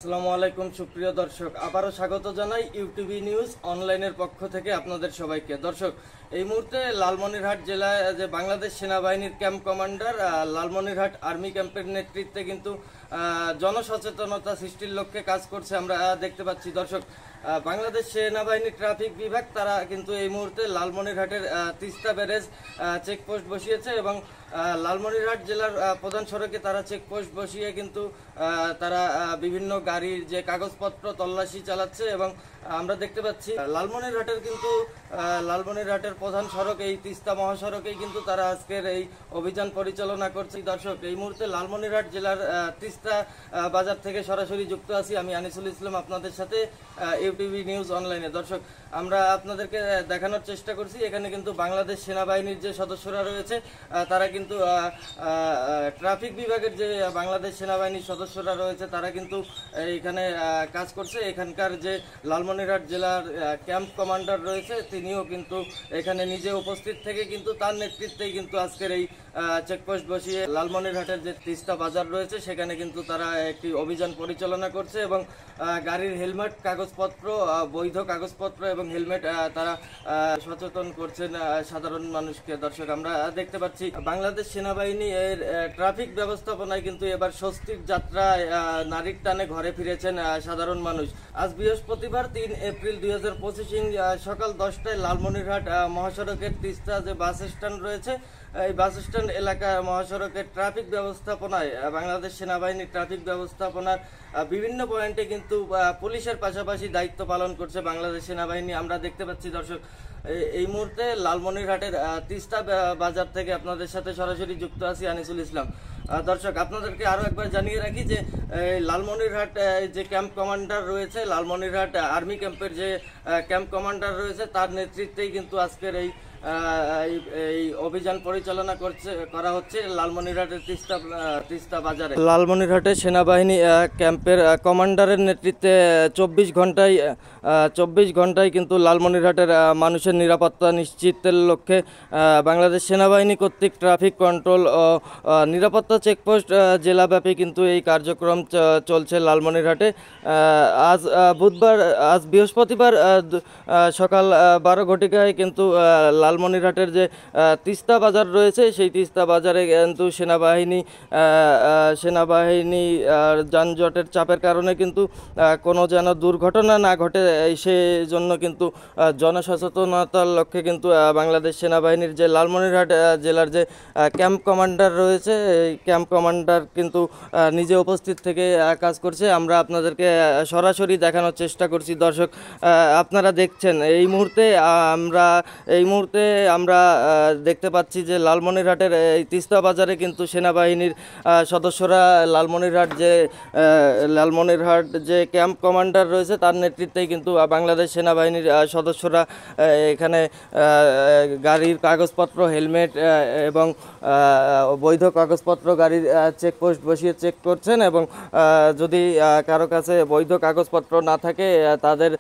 আসসালামু আলাইকুম সুপ্রিয় দর্শক, আবারও স্বাগত জানাই ইউটিভি নিউজ অনলাইনের পক্ষ থেকে আপনাদের সবাইকে। দর্শক, এই মুহূর্তে লালমনিরহাট জেলায় যে বাংলাদেশ সেনাবাহিনীর ক্যাম্প কমান্ডার লালমনিরহাট আর্মি ক্যাম্পের নেতৃত্বে কিন্তু জনসচেতনতা সৃষ্টির লক্ষ্যে কাজ করছে আমরা দেখতে পাচ্ছি। দর্শক, বাংলাদেশ সেনাবাহিনীর ট্রাফিক বিভাগ তারা কিন্তু এই মুহূর্তে লালমনিরহাটের তিস্তা ব্যারেজ চেকপোস্ট বসিয়েছে এবং লালমনিরহাট জেলার প্রধান সড়কে তারা চেকপোস্ট বসিয়ে কিন্তু তারা বিভিন্ন গাড়ির যে কাগজপত্র তল্লাশি চালাচ্ছে এবং আমরা দেখতে পাচ্ছি লালমনিরহাটের প্রধান সড়ক এই তিস্তা মহাসড়কেই কিন্তু তারা আজকের এই অভিযান পরিচালনা করছে। দর্শক, এই মুহূর্তে লালমনিরহাট জেলার তিস্তা বাজার থেকে সরাসরি যুক্ত আছি আমি আনিসুল ইসলাম আপনাদের সাথে ইউটিভি নিউজ অনলাইনে। দর্শক, আমরা আপনাদেরকে দেখানোর চেষ্টা করছি এখানে কিন্তু বাংলাদেশ সেনাবাহিনীর যে সদস্যরা রয়েছে তারা কিন্তু ট্রাফিক বিভাগের যে বাংলাদেশ সেনাবাহিনীর সদস্যরা রয়েছে তারা কিন্তু এখানে কাজ করছে। এখানকার যে লালমনিরহাট জেলার ক্যাম্প কমান্ডার রয়েছে তিনিও কিন্তু এখানে নিজে উপস্থিত থেকে কিন্তু তার নেতৃত্বেই কিন্তু আজকের এই চেকপোস্ট বসিয়ে লালমনিরহাটের যে তিস্তা বাজার রয়েছে সেখানে কিন্তু তারা একটি অভিযান পরিচালনা করছে এবং গাড়ির হেলমেট কাগজপত্র, বৈধ কাগজপত্র এবং হেলমেট তারা সচেতন করছেন সাধারণ মানুষকে। দর্শক, আমরা দেখতে পাচ্ছি বাংলাদেশ সেনাবাহিনী এর ট্রাফিক ব্যবস্থাপনায় কিন্তু এবার স্বস্তির যাত্রায় নারীর টানে ঘরে ফিরেছেন সাধারণ মানুষ। আজ বৃহস্পতিবার 3 এপ্রিল 2025 সকাল 10টায় লালমনিরহাট মহাসড়কের তিস্তা যে বাস স্ট্যান্ড রয়েছে এই বাস স্ট্যান্ড এলাকা মহাসড়কের ট্রাফিক ব্যবস্থাপনায় বাংলাদেশ সেনাবাহিনীর ট্রাফিক ব্যবস্থাপনার বিভিন্ন পয়েন্টে কিন্তু পুলিশের পাশাপাশি দায়িত্ব পালন করছে বাংলাদেশ সেনাবাহিনী আমরা দেখতে পাচ্ছি। দর্শক, এই মুহূর্তে লালমনিরহাটের তিস্তা বাজার থেকে আপনাদের সাথে সরাসরি যুক্ত আছি আনিসুল ইসলাম। দর্শক, আপনাদেরকে আরো একবার জানিয়ে রাখি যে লালমনিরহাট যে ক্যাম্প কমান্ডার রয়েছে, লালমনিরহাট আর্মি ক্যাম্পের যে ক্যাম্প কমান্ডার রয়েছে তার নেতৃত্বেই কিন্তু আজকের এই অভিযান পরিচালনা করা হচ্ছে লালমনিরহাটের তিস্তা বাজারে। লালমনিরহাটে সেনাবাহিনী ক্যাম্পের কমান্ডারের নেতৃত্বে 24 ঘন্টায় কিন্তু লালমনিরহাটের মানুষের নিরাপত্তা নিশ্চিতের লক্ষ্যে বাংলাদেশ সেনাবাহিনী কর্তৃক ট্রাফিক কন্ট্রোল ও নিরাপত্তা চেকপোস্ট জেলাব্যাপী কিন্তু এই কার্যক্রম চলছে লালমনিরহাটে। আজ বৃহস্পতিবার সকাল 12 ঘটিকায় কিন্তু লালমনিরহাটের যে তিস্তা বাজার রয়েছে সেই তিস্তা বাজারে কিন্তু সেনাবাহিনী যানজটের চাপের কারণে কিন্তু কোনো যেন দুর্ঘটনা না ঘটে সেই জন্য কিন্তু জনসচেতনতার লক্ষ্যে কিন্তু বাংলাদেশ সেনাবাহিনীর যে লালমনিরহাট জেলার যে ক্যাম্প কমান্ডার রয়েছে এই ক্যাম্প কমান্ডার কিন্তু নিজে উপস্থিত থেকে কাজ করছে। আমরা আপনাদেরকে সরাসরি দেখানোর চেষ্টা করছি। দর্শক, আপনারা দেখছেন এই মুহূর্তে আমরা দেখতে পাচ্ছি যে লালমনিরহাটের এই তিস্তা বাজারে কিন্তু সেনাবাহিনীর সদস্যরা লালমনিরহাট যে ক্যাম্প কমান্ডার রয়েছে তার নেতৃত্বেই কিন্তু বাংলাদেশ সেনাবাহিনীর সদস্যরা এখানে গাড়ির কাগজপত্র, হেলমেট এবং বৈধ কাগজপত্র গাড়ির চেকপোস্ট বসিয়ে চেক করছেন এবং যদি কারো কাছে বৈধ কাগজপত্র না থাকে তাদের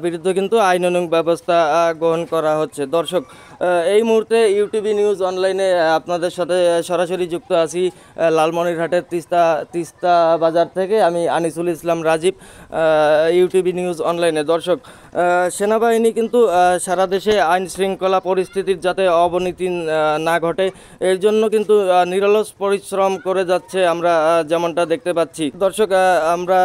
বিরুদ্ধে কিন্তু আইনানুগ ব্যবস্থা গ্রহণ করা হচ্ছে। দর্শক, এই মুহূর্তে ইউটিভি নিউজ অনলাইনে আপনাদের সাথে সরাসরি যুক্ত আছি লালমনিরহাটের তিস্তা বাজার থেকে আমি আনিসুল ইসলাম রাজীব, ইউটিভি নিউজ অনলাইনে। দর্শক, সেনাবাহিনী কিন্তু সারা দেশে আইন শৃঙ্খলা পরিস্থিতির যাতে অবনতি না ঘটে এর জন্য কিন্তু নিরলস পরিশ্রম করে যাচ্ছে আমরা যেমনটা দেখতে পাচ্ছি। দর্শক, আমরা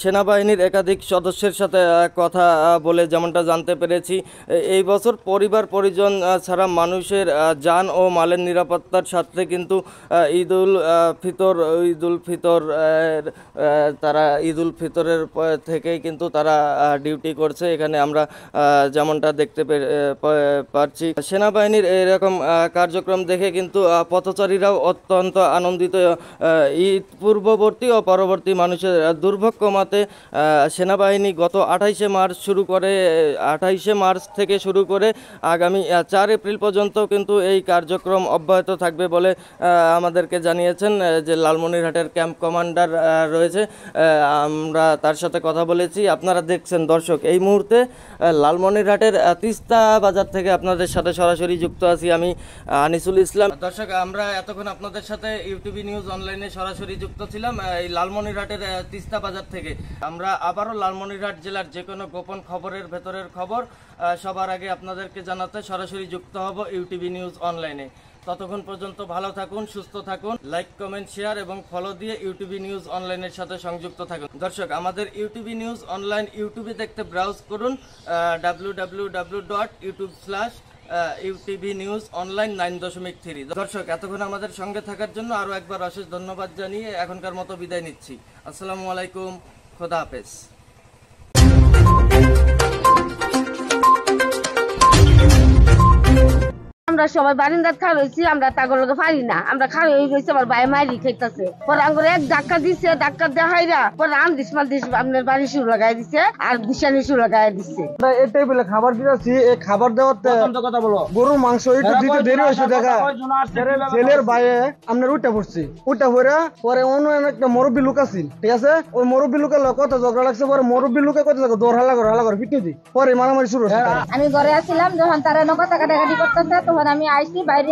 সেনাবাহিনীর একাধিক সদস্যের সাথে কথা বলে যেমনটা জানতে পেরেছি এই বছর পরিবার পরিজন ছাড়া মানুষের যান ও মালের নিরাপত্তার স্বার্থে কিন্তু ঈদ উল ফিতরের থেকেই কিন্তু তারা ডিউটি করছে এখানে আমরা যেমনটা দেখতে পারছি। সেনাবাহিনীর এরকম কার্যক্রম দেখে কিন্তু পথচারীরাও অত্যন্ত আনন্দিত। ঈদ পূর্ববর্তী ও পরবর্তী মানুষের দুর্ভোগ কমাতে সেনাবাহিনী গত 28শে মার্চ থেকে শুরু করে আগামী আগামী 4 এপ্রিল পর্যন্ত কিন্তু এই কার্যক্রম অব্যাহত থাকবে বলে আমাদেরকে জানিয়েছেন যে লালমনিরহাটের ক্যাম্প কমান্ডার রয়েছে। আমরা তার সাথে কথা বলেছি। আপনারা দেখছেন দর্শক, এই মুহূর্তে লালমনিরহাটের তিস্তা বাজার থেকে আপনাদের সাথে সরাসরি যুক্ত আছি আমি আনিসুল ইসলাম। দর্শক, আমরা এতক্ষণ আপনাদের সাথে ইউটিভি নিউজ অনলাইনে সরাসরি যুক্ত ছিলাম এই লালমনিরহাটের তিস্তা বাজার থেকে। আমরা আবারও লালমনিরহাট জেলার যে কোনো গোপন খবরের ভেতরের খবর সবার আগে আপনাদেরকে জানাতে সরাসরি যুক্ত হব ইউটিভি নিউজ অনলাইনে। ততক্ষণ পর্যন্ত ভালো থাকুন, সুস্থ থাকুন, লাইক, কমেন্ট, শেয়ার এবং ফলো দিয়ে ইউটিভি নিউজ অনলাইনের সাথে সংযুক্ত থাকুন। দর্শক, আমাদের ইউটিভি নিউজ অনলাইন ইউটিউবে দেখতে ব্রাউজ করুন www.youtube/UTV নিউজ অনলাইন 9.3। দর্শক, এতক্ষণ আমাদের সঙ্গে থাকার জন্য আরও একবার অশেষ ধন্যবাদ জানিয়ে এখনকার মতো বিদায় নিচ্ছি। আসসালামু আলাইকুম, খোদা হাফেজ। আমরা সবাই বারিন্দার খার হয়েছি, আমরা তাগর লোকে পারি না, আমরা খার হয়ে গেছি। আমার ভাই মারি খাইতেছে, পরে আমার এক ধাক্কা দিচ্ছে, ধাক্কা দেখাইরা পরে আন্দিস মান্দিস আপনার বাড়ি শুরু লাগাই দিচ্ছে আর বিছানি শুরু লাগাই দিচ্ছে। এই টেবিলে খাবার দিয়েছি, এই খাবার দেওয়াতে কথা বলো গরুর মাংস একটু দিতে দেরি হয়েছে। দেখা ছেলের বাইরে আপনার উঠে পড়ছি, উঠে পড়ে পরে অন্য একটা মুরব্বী লোক আছিল, ঠিক আছে, ওই মুরব্বী লোকের কত ঝগড়া লাগছে। পরে মুরব্বী লোকে কত দৌড় হালা করে পিটে দিই, পরে মারামারি শুরু হচ্ছে। আমি ঘরে আসছিলাম, যখন তারা কথা কাটাকাটি করতেছে তখন আমি আইসি বাইরে,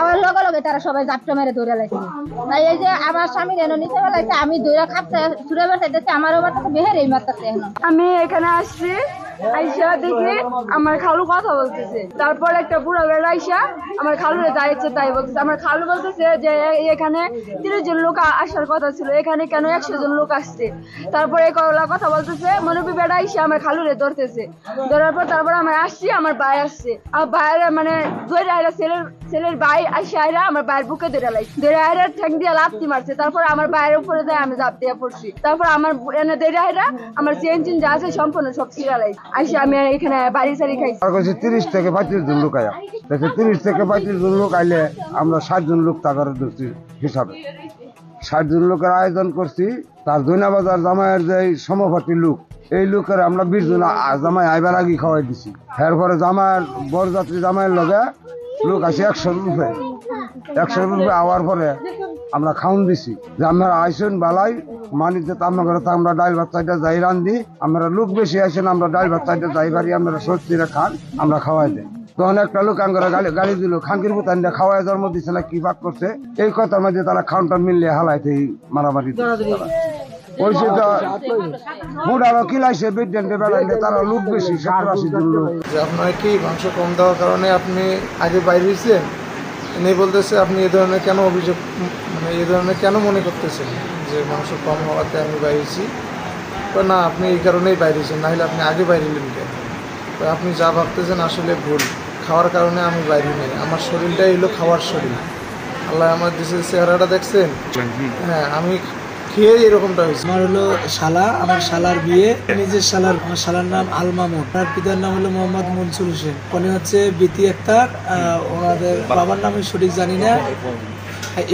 আমার লগে লগে তারা সবাই জাপটা মেরে ধরে লাগছে। তাই এই যে আমার স্বামী যেন নিচে বেলাইছে, আমি দৌড়া খাপতে ছুড়ে বেড়াইতেছি, আমার বাড়িতে বেহের এই মারতেছে। এখন আমি এখানে আসছি, আইসা দেখি আমার খালু কথা বলতেছে। তারপর একটা বুড়া বেড়া আইসা আমার খালুরে যাইছে তাই বলতেছে। আমার খালু বলতেছে যে এখানে 30 জন লোক আসার কথা ছিল, এখানে কেন 100 জন লোক আসছে। তারপরে কথা বলতেছে, মনুবি বেড়া আইসা আমার খালুরে ধরতেছে। ধরার পর তারপর আমার আসছি, আমার ভাই আসছে, আমার ভাইয়ের মানে ছেলের ভাই আসে আয়রা আমার ভাইয়ের বুকে ধরে আয়রা ঠ্যাং দিয়ে লাথি মারছে। তারপর আমার ভাইয়ের উপরে যায়, আমি জাপ দিয়ে পড়ছি। তারপর আমার এনে ধরে আয়রা আমার চেন যা আছে সম্পূর্ণ সব ছিড়ালাই আসে। আমি এখানে বাড়ি সারি খাইছি। 30 থেকে 35 জন লোক আয়া, 30 থেকে 35 জন লোক আইলে আমরা 60 জন লোক টাকার হিসাবে 60 জন লোকের আয়োজন করছি। তার দৈনা বাজার জামাইয়ের যে সমাপতি লোক, এই লোকের আমরা 20 জন জামাই আইবার আগে খাওয়াই দিছি। এরপরে জামাইয়ের বরযাত্রী জামাইয়ের লগে লোক আসে 100 রুপে আওয়ার পরে আমরা খাওন দিছি যে আমরা আইসেন বালাই মানি যে আমরা ডাইল ভাত চাইটা যাই রান্ধি, আমরা লোক বেশি আসেন, আমরা ডাইল ভাত চাইটা যাই বাড়ি, আমরা সত্যিরা খান, আমরা খাওয়াই দেয়। তখন একটা লোক আঙ্গরা গালি দিল, খানকির বোতান খাওয়াই জন্ম দিচ্ছে না কি পাক করছে। এই কথার মধ্যে তারা খাউনটা মিললে হালাইতে মারামারি ওইসে বুড়ারও কিলাইছে বিদ্যানকে বেড়াইলে তারা লোক বেশি 70-80 জন লোক। আপনার কি মাংস কম দেওয়ার কারণে আপনি আগে বাইরে হয়েছেন এনে বলতেছে, আপনি এই ধরনের কেন অভিযোগ, মানে এই ধরনের কেন মনে করতেছেন যে মাংস কম হওয়াতে আমি বাইরেছি? না, আপনি এই কারণেই বাইরেছেন, না হলে আপনি আগে বাইরে নিলেন কেন? আপনি যা ভাবতেছেন আসলে ভুল। খাওয়ার কারণে আমি বাইরে নেই, আমার শরীরটাই হলো খাওয়ার শরীর। আল্লাহ আমার দেশের চেহারাটা দেখছেন, হ্যাঁ আমি খেয়ে এরকমটা হয়েছে। আমার হলো শালা, আমার শালার বিয়ে, নিজের শালার, আমার শালার নাম আল মামুন, তার পিতার নাম হলো মোহাম্মদ মনসুর হোসেন, উনি হচ্ছে বিতি আক্তার, ওনাদের বাবার নাম সঠিক জানি না,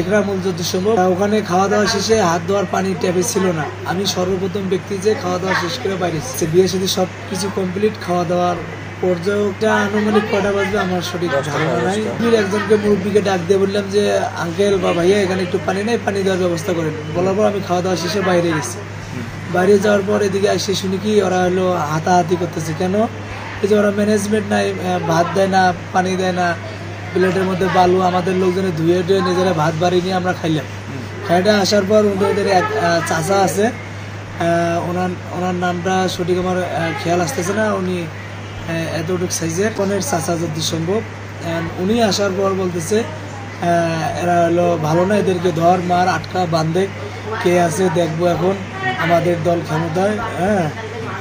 একরামুল যদ্দুর সম্ভব। ওখানে খাওয়া দাওয়া শেষে হাত ধোয়ার পানি ট্যাপে ছিল না। আমি সর্বপ্রথম ব্যক্তি যে খাওয়া দাওয়া শেষ করে বাইরে এসেছে। বিয়ে সাথে সব কিছু কমপ্লিট, খাওয়া দাওয়ার পর্যায়টা আনুমানিক কটা বাজবে আমার সঠিক ধারণা নাই। আমি একজনকে মুরব্বীকে ডাক দিয়ে বললাম যে আঙ্কেল বা ভাইয়া এখানে একটু পানি নেই, পানি দেওয়ার ব্যবস্থা করেন। বলার পর আমি খাওয়া দাওয়া শেষে বাইরে গেছি। বাইরে যাওয়ার পর এদিকে এসে শুনি কি ওরা হলো হাতাহাতি করতেছে। কেন? এই যে ওরা ম্যানেজমেন্ট নাই, ভাত দেয় না, পানি দেয় না, প্লেটের মধ্যে বালু, আমাদের লোকজনে ধুয়ে ধুয়ে নিজেরা ভাত বাড়ি নিয়ে আমরা খাইলাম। খাইটা আসার পর ওদের এক চাচা আছে, ওনার নামটা সঠিক আমার খেয়াল আসতেছে না, উনি এতটুকু সাইজের কনের চাচা যদি সম্ভব। উনি আসার পর বলতেছে এরা হলো ভালো না, এদেরকে ধর মার আটকা বান্ধে, কে আছে দেখবো এখন, আমাদের দল ক্ষমতায়। হ্যাঁ,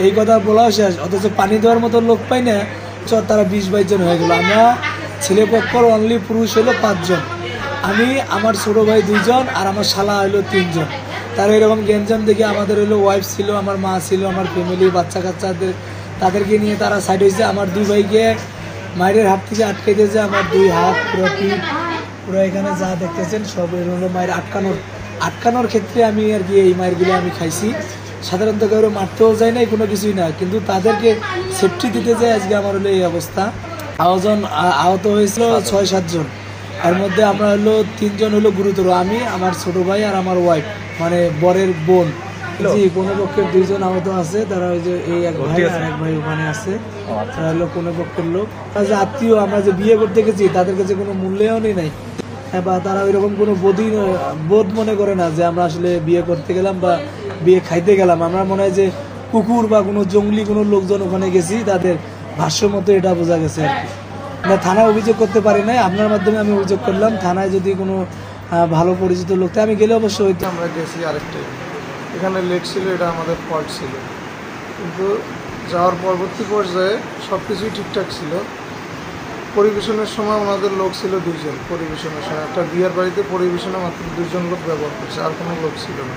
এই কথা বলাও শেষ, অথচ পানি দেওয়ার মতো লোক পাই না, তারা 20-22 জন হয়ে গেল। আমরা ছেলে পক্ষর অনলি পুরুষ হলো 5 জন, আমি, আমার ছোট ভাই 2 জন আর আমার শালা হলো 3 জন। তারা এরকম গ্যাঞ্জাম দেখে আমাদের হলো ওয়াইফ ছিল, আমার মা ছিল, আমার ফ্যামিলি, বাচ্চা কাচ্চাদের, তাদেরকে নিয়ে তারা সাইড হয়েছে। আমার 2 ভাইকে মায়ের হাত থেকে আটকে দিয়েছে, আমার 2 হাত পুরো পিঠ পুরো এখানে যা দেখতেছেন সব হলো মায়ের আটকানোর ক্ষেত্রে আমি আর কি এই মায়েরগুলো আমি খাইছি। সাধারণত কেউ মারতেও যায় না, কোনো কিছুই না, কিন্তু তাদেরকে সেফটি দিতে যায় আজকে আমার হলো এই অবস্থা। আহত হয়েছিল 6-7 জন। এর মধ্যে আমরা হলো 3 জন হলো গুরুতর, আমি, আমার ছোট ভাই আর আমার ওয়াইফ, মানে বরের বোন। জি, কোনো পক্ষের 2 জন আহত আছে, তারা ওই যে এই এক ভাই আর এক ভাই ওখানে আছে, তারা হলো কোনো পক্ষের লোক। তারা যে আত্মীয়, আমরা যে বিয়ে করতে গেছি তাদের কাছে কোনো মূল্যায়নই নাই, বা তারা ওইরকম কোনো বোধ মনে করে না যে আমরা আসলে বিয়ে করতে গেলাম বা বিয়ে খাইতে গেলাম। আমরা মনে হয় যে কুকুর বা কোনো জঙ্গলি কোনো লোকজন ওখানে গেছি, তাদের ভাষ্য মতো এটা বোঝা গেছে আর কি। না, থানায় অভিযোগ করতে পারি নাই, আপনার মাধ্যমে আমি অভিযোগ করলাম। থানায় যদি কোনো ভালো পরিচিত লোক, আমি গেলে অবশ্যই হইতো। আমরা গেছি আরেকটাই, এখানে লেট ছিল, এটা আমাদের ফল্ট ছিল, কিন্তু যাওয়ার পরবর্তী পর্যায়ে সব কিছুই ঠিকঠাক ছিল। পরিবেশনের সময় ওনাদের লোক ছিল 2 জন। পরিবেশনের সময় একটা বিয়ের বাড়িতে পরিবেশনে মাত্র 2 জন লোক ব্যবহার করছে, আর কোনো লোক ছিল না।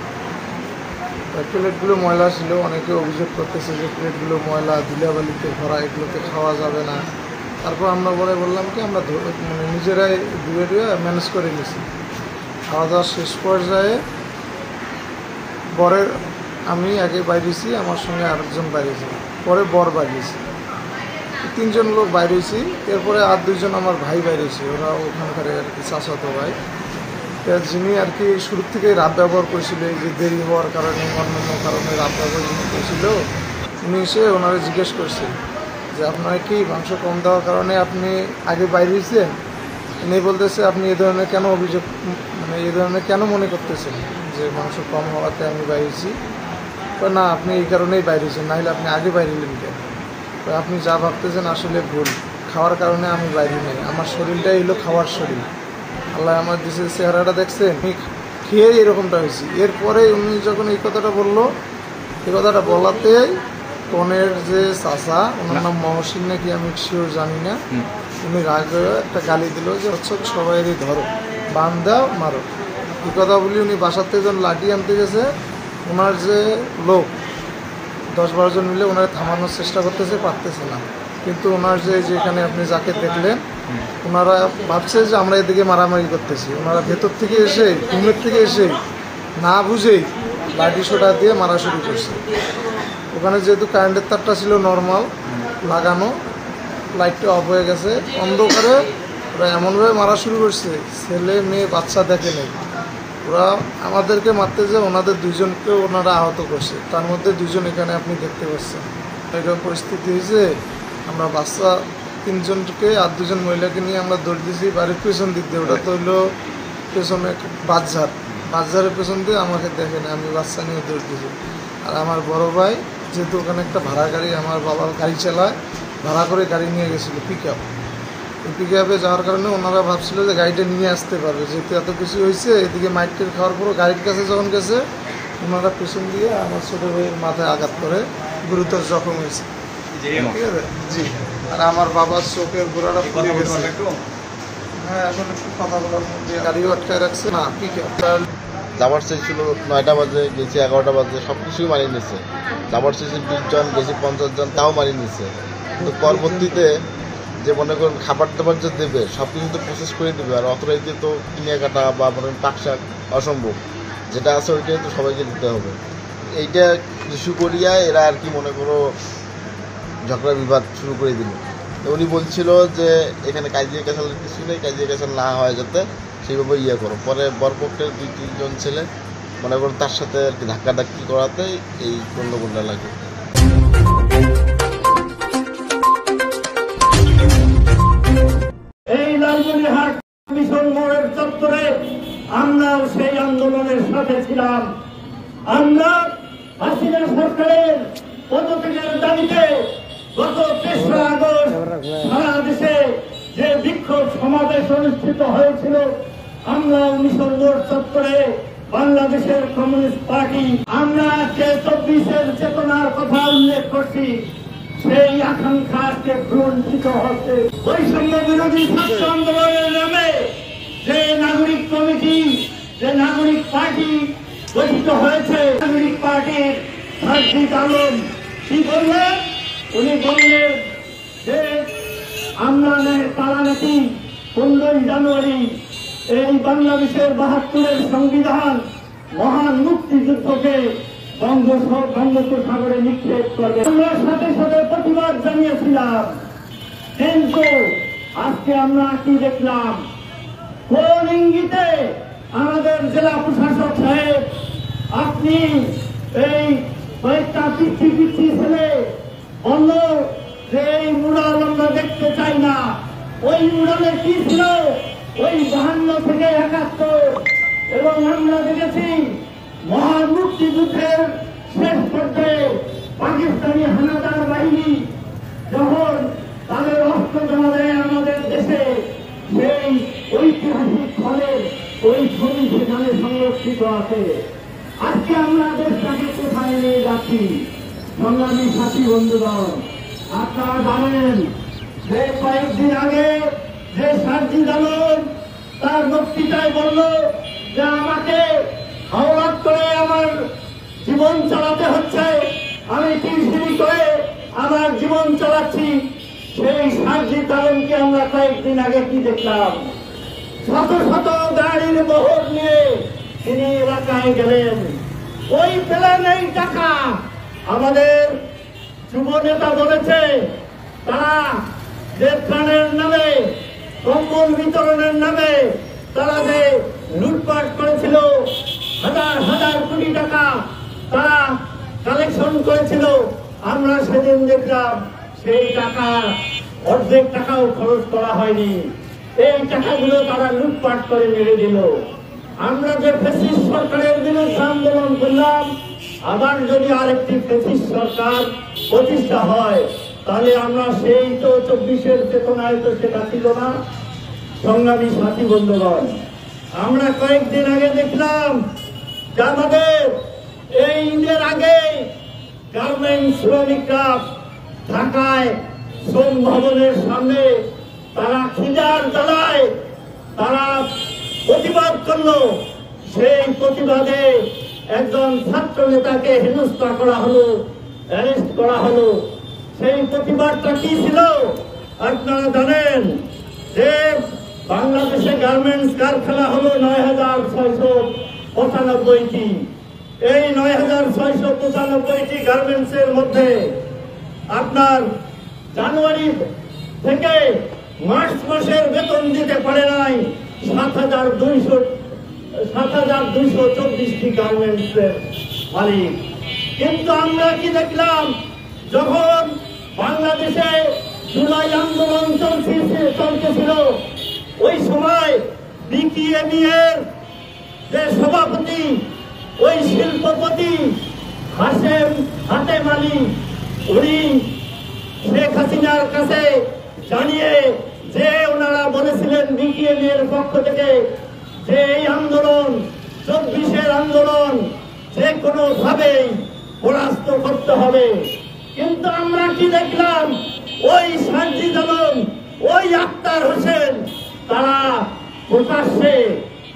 প্লেটগুলো ময়লা ছিল, অনেকে অভিযোগ করতেছে যে প্লেটগুলো ময়লা, ধুলাবালিতে ভরা, এগুলোতে খাওয়া যাবে না। তারপর আমরা বললাম কি আমরা মানে নিজেরাই ধুয়ে ম্যানেজ করে নিয়েছি। খাওয়া দাওয়ার শেষ পর্যায়ে বরের আমি আগে বাইরেছি, আমার সঙ্গে আরেকজন বাইরেছি, পরে বর বাইরেছি, 3 জন লোক বাইরেছি। এরপরে আর 2 জন আমার ভাই বাইরেছি, ওরা ওখানকার আর কি চাচাতো ভাই, যিনি আর কি শুরু থেকে রাত ব্যবহার করেছিল, এই যে দেরি হওয়ার কারণে অন্যান্য কারণে রাত ব্যবহার যিনি করেছিল, উনি এসে ওনারা জিজ্ঞেস করছেন যে আপনার কি মাংস কম দেওয়ার কারণে আপনি আগে বাইরেছেন। উনি বলতেছে আপনি এ ধরনের কেন অভিযোগ, মানে এই ধরনের কেন মনে করতেছেন যে মাংস কম হওয়াতে আমি বাইরেছি। না, আপনি এই কারণেই বাইরেছেন, নাহলে আপনি আগে বাইরেলেন কেন। আপনি যা ভাবতেছেন আসলে ভুল, খাওয়ার কারণে আমি বাইরে নেই, আমার শরীরটাই হলো খাওয়ার শরীর। আল্লাহ আমার দেশের চেহারাটা দেখছেন, আমি খেয়েই এরকমটা হয়েছি। এরপরে উনি যখন এই কথাটা বললো, এই কথাটা বলাতেই কনের যে চাচা, ওনার নাম মহসিন নাকি, আমি শিওর জানি না, উনি রাগ হয়ে একটা গালি দিল যে হচ্ছে সবাইরই ধরো, বান দাও, মারো। এই কথা বলি উনি বাসার থেকে যখন লাঠি আনতে গেছে, ওনার যে লোক 10-12 জন মিলে ওনারা থামানোর চেষ্টা করতেছে, পারতেছে না। কিন্তু ওনার যেখানে আপনি যাকে দেখলেন, ওনারা ভাবছে যে আমরা এদিকে মারামারি করতেছি, ওনারা ভেতর থেকে এসে, ঘুমের থেকে এসে না বুঝেই লাঠি সোটা দিয়ে মারা শুরু করছে। ওখানে যেহেতু কারেন্টের তারটা ছিল নর্মাল লাগানো, লাইটটা অফ হয়ে গেছে, অন্ধকারে ওরা এমনভাবে মারা শুরু করছে, ছেলে মেয়ে বাচ্চা দেখে নেই। ওরা আমাদেরকে মারতে যে ওনাদের 2 জনকে ওনারা আহত করছে, তার মধ্যে 2 জন এখানে আপনি দেখতে পাচ্ছেন। এরকম পরিস্থিতি হয়েছে, আমরা বাচ্চা 3 জনকে আর 2 জন মহিলাকে নিয়ে আমরা দৌড় দিয়েছি বাড়ির পেছন দিক দিয়ে। ওটা তো হইলো পেছনে বাজারের পেছন দিয়ে আমাকে দেখে না, আমি বাচ্চা নিয়ে দৌড় দিয়েছি। আর আমার বড় ভাই যেহেতু ওখানে একটা ভাড়া গাড়ি, আমার বাবার গাড়ি চালায়, ভাড়া করে গাড়ি নিয়ে গেছিলো পিকআপ। এই পিকআপে যাওয়ার কারণে ওনারা ভাবছিল যে গাড়িটা নিয়ে আসতে পারবে, যেহেতু এত কিছু হয়েছে। এদিকে মাইকের খাওয়ার পরও গাড়ির কাছে যখন গেছে, ওনারা পেছন দিয়ে আমার ছোটো ভাইয়ের মাথায় আঘাত করে গুরুতর জখম হয়েছে। ঠিক আছে, জি। আর আমার বাবার চোখের গোড়াটা ফুলে গেছে। হ্যাঁ, এখন একটু কথা বলার মধ্যে গাড়িও আটকায় রাখছে না, পিকআপ। যাবার চেয়েছিল 9টা বাজে, গেছি 11টা বাজে, সব কিছুই মানিয়ে নিচ্ছে। যাবার চেয়েছি 20 জন, গেছি 50 জন, তাও মানিয়ে নিচ্ছে। কিন্তু পরবর্তীতে যে মনে করেন খাবার দাবার যে দেবে, সব কিছু তো প্রসেস করে দেবে, আর অথরাইজে তো কিনে কাটা বা মনে করেন পাকশাক অসম্ভব, যেটা আছে ওইটাই তো সবাইকে দিতে হবে। এইটা ইস্যু করিয়া এরা আর কি মনে করো ঝগড়া বিবাদ শুরু করে দিল। তো উনি বলছিল যে এখানে কাজিয়া কাছালের কিছু নেই, কাজিয়া কাছাল না হয় যাতে সেইভাবে ইয়ে করো। পরে বরপক্ষের 2-3 জন ছেলে মনে করো তার সাথে আর কি ধাক্কাধাক্কি করাতে এই গণ্ডগোলটা লাগে। এই লালমনিরহাট মিশন মোড়ের চত্বরে আমরাও সেই আন্দোলনের সাথে ছিলাম। আমরা হাসিনা সরকারের পদত্যাগের দাবিতে গত 3রা আগস্ট সারা দেশে যে বিক্ষোভ সমাবেশ অনুষ্ঠিত হয়েছিল, আমরা মিশন মোড় চত্বরে বাংলাদেশের কমিউনিস্ট পার্টি, আমরা যে 24-এর চেতনার কথা উল্লেখ করছি, সেই আকাঙ্ক্ষা আজকে ভ্রুণ্ঠিত হচ্ছে। বৈষম্য বিরোধী ছাত্র আন্দোলনের নামে যে নাগরিক কমিটি, যে নাগরিক পার্টি গঠিত হয়েছে, নাগরিক পার্টির সার্জিদ আলম কি বললেন? উনি বললেন যে আমরা তারা নাকি 15ই জানুয়ারি এই বাংলাদেশের 72-এর সংবিধান, মহান মুক্তিযুদ্ধকে বঙ্গোপসাগরে নিক্ষেপ করবে। আমরা সাথে সাথে প্রতিবাদ জানিয়েছিলাম, কিন্তু আজকে আমরা কি দেখলাম, কোন ইঙ্গিতে আমাদের জেলা প্রশাসক সাহেব আপনি এই কয়েকটা পিচ্ছি পিচ্ছি ছেলে বলল যে এই মুরাল আমরা দেখতে চাই না। ওই মুরালে কি ছিল, ওই 52 থেকে 71 এবং আমরা দেখেছি মহামুক্তিযুদ্ধের শেষ পর্যায়ে পাকিস্তানি হানাদার বাহিনী যখন তাদের অস্ত্র জমা দেয় আমাদের দেশে, সেই ঐতিহাসিক ফলের ওই ছবি সেখানে সংরক্ষিত আছে। আজকে আমরা দেশটাকে কোথায় নিয়ে যাচ্ছি? সংগ্রামী সাথী বন্ধুগণ, আপনারা জানেন যে কয়েকদিন আগে যে সার্জিদ আলম তার বক্তৃতায় বলল যে আমাকে হাওলাত করে আমার জীবন চালাতে হচ্ছে, আমি টিউশনি করে আমার জীবন চালাচ্ছি। সেই সার্জিদ আলমকে আমরা কয়েকদিন আগে কি দেখলাম? শত শত গাড়ির বহর নিয়ে তিনি এলাকায় গেলেন। ওই পেলেন এই টাকা। আমাদের যুব নেতা বলেছে তারা যে ত্রাণের নামে, কম্বল বিতরণের নামে তারা যে লুটপাট করেছিল, হাজার হাজার কোটি টাকা তারা কালেকশন করেছিল, আমরা সেদিন দেখলাম সেই টাকা অর্ধেক টাকাও খরচ করা হয়নি। এই টাকাগুলো তারা লুটপাট করে মেরে দিল। আমরা যে ফ্যাসিস্ট সরকারের বিরুদ্ধে আন্দোলন করলাম, আবার যদি আরেকটি ফ্যাসিস্ট সরকার প্রতিষ্ঠা হয় তাহলে আমরা সেই তো 24-এর চেতনায় তো সেটা ছিল না। সংগ্রামী সাথী বন্ধুগণ, আমরা কয়েকদিন আগে দেখলাম যে আমাদের এই ঈদের আগে গার্মেন্টস শ্রমিকরা ঢাকায় শ্রম ভবনের সামনে তারা খিদার জ্বালায় তারা প্রতিবাদ করলো। সেই প্রতিবাদে একজন ছাত্র নেতাকে হেনস্থা করা হলো, অ্যারেস্ট করা হলো। সেই প্রতিবাদটা কি ছিল আপনারা জানেন? যে বাংলাদেশে গার্মেন্টস কারখানা হলো 9695টি। এই 9695টি গার্মেন্টসের মধ্যে আপনার জানুয়ারি থেকে মার্চ মাসের বেতন দিতে পারে নাই 7224টি গার্মেন্টসের মালিক। কিন্তু আমরা কি দেখলাম, যখন বাংলাদেশে জুলাই আন্দোলন চলতেছিল ওই সময় বিকেএমই এর যে সভাপতি, ওই শিল্পপতি হাতেম আলী, উনি শেখ হাসিনার কাছে জানিয়ে যে ওনারা বলেছিলেন বিকেএমই এর পক্ষ থেকে যে এই আন্দোলন 24-এর আন্দোলন যে কোনো ভাবেই পরাস্ত করতে হবে। কিন্তু আমরা কি দেখলাম, ওই সার্জিদ আলম, ওই আক্তার হোসেন তারা প্রকাশ্যে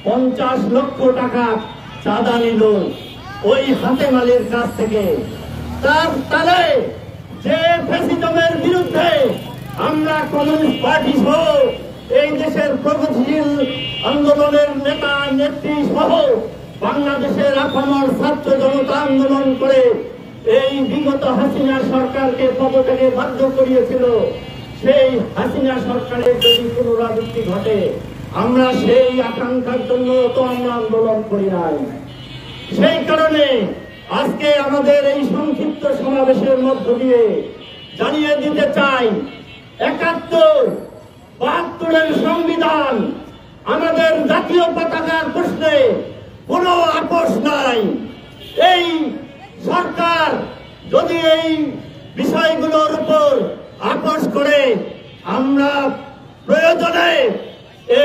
50 লক্ষ টাকা চাঁদা নিল ওই হাতেম আলীর কাছ থেকে। তার তালে যে ফ্যাসিজমের বিরুদ্ধে আমরা কমিউনিস্ট পার্টি সহ এই দেশের প্রগতিশীল আন্দোলনের নেতা নেত্রী সহ বাংলাদেশের আপামর ছাত্র জনতা আন্দোলন করে এই বিগত হাসিনা সরকারকে পদত্যাগে বাধ্য করিয়েছিল। সেই হাসিনা সরকারের যদি পুনরাবৃত্তি ঘটে, আমরা সেই আকাঙ্ক্ষার জন্য তো আমরা আন্দোলন করি নাই। সেই কারণে আজকে আমাদের এই সংক্ষিপ্ত সমাবেশের মধ্য দিয়ে জানিয়ে দিতে চাই, 71-72-এর সংবিধান, আমাদের জাতীয় পতাকার প্রশ্নে কোনো আপোষ নাই। এই সরকার যদি এই বিষয়গুলোর উপর আপোষ করে, আমরা প্রয়োজনে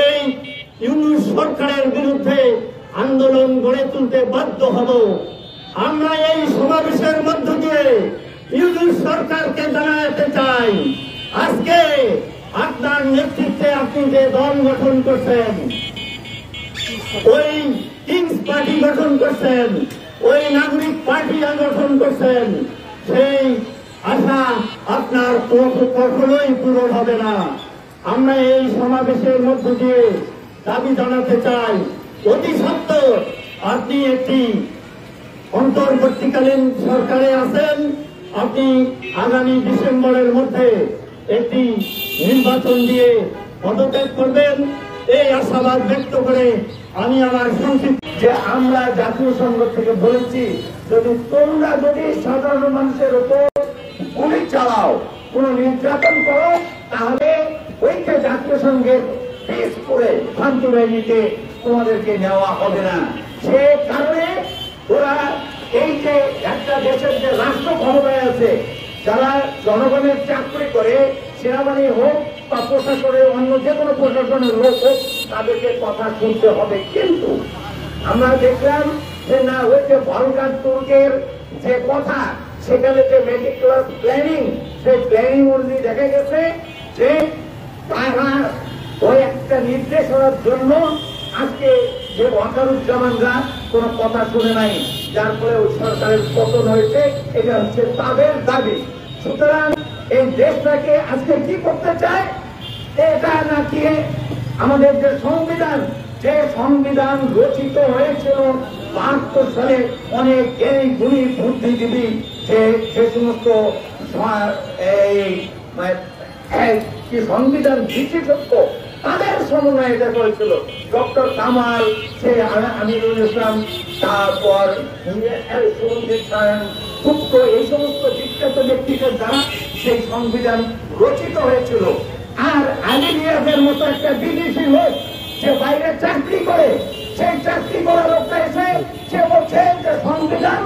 এই ইউনূস সরকারের বিরুদ্ধে আন্দোলন গড়ে তুলতে বাধ্য হব। আমরা এই সমাবেশের মধ্য দিয়ে ইউনূস সরকারকে জানাতে চাই, আজকে আপনার নেতৃত্বে আপনি যে দল গঠন করছেন, ওই কিংস পার্টি গঠন করছেন, ওই নাগরিক পার্টি গঠন করছেন, সেই আশা আপনার কখনোই পূরণ হবে না। আমরা এই সমাবেশের মধ্য দিয়ে দাবি জানাতে চাই, অতি সত্বর আপনি একটি অন্তর্বর্তীকালীন সরকারে আছেন, আপনি আগামী ডিসেম্বরের মধ্যে একটি নির্বাচন দিয়ে পদত্যাগ করবেন এই আশাবাদ ব্যক্ত করে আমি আমার সংক্ষিপ্ত যে আমরা জাতীয় সংসদ থেকে বলেছি তোমরা যদি সাধারণ মানুষের উপর গুলি চালাও, কোন নির্যাতন করো, তাহলে ওইটা জাতীয় সংঘের পেশ করে শান্তি বাহিনীতে তোমাদেরকে নেওয়া হবে না। সে কারণে ওরা এই যে একটা দেশের যে রাষ্ট্র ক্ষমতায় আছে, যারা জনগণের চাকরি করে, সেনাবাহিনী হোক বা প্রশাসনের অন্য যে কোনো প্রশাসনের লোক হোক, তাদেরকে কথা শুনতে হবে। কিন্তু আমরা দেখলাম যে না, ওই যে ভলগার তুর্কের যে কথা, সেখানে যে মেটিকুলাস প্ল্যানিং, সেই প্ল্যানিং অনুযায়ী দেখা গেছে যে তারা ওই একটা নির্দেশনার জন্য আজকে যে ওয়াকারুজ্জামানরা কোনো কথা শুনে নাই, যার ফলে ওই সরকারের পতন হয়েছে। এটা হচ্ছে তাদের দাবি। সুতরাং এই দেশটাকে আজকে কি করতে চায়, এটা নাকি আমাদের যে সংবিধান রচিত হয়েছিল ৭২ সালে, অনেক জ্ঞানী গুণী বুদ্ধিজীবী যে সমস্ত কি সংবিধান বিশেষজ্ঞ, তাদের সমন্বয়ে এটা করেছিল। ডক্টর কামাল, সে আমিরুল ইসলাম, তারপর গুপ্ত, এই সমস্ত বিখ্যাত ব্যক্তিদের দ্বারা সেই সংবিধান রচিত হয়েছিল। আর আলী রিয়াজের মতো একটা বিদেশি লোক যে বাইরে চাকরি করে, সেই চাকরি করা লোকটা এসে সে বলছে যে সংবিধান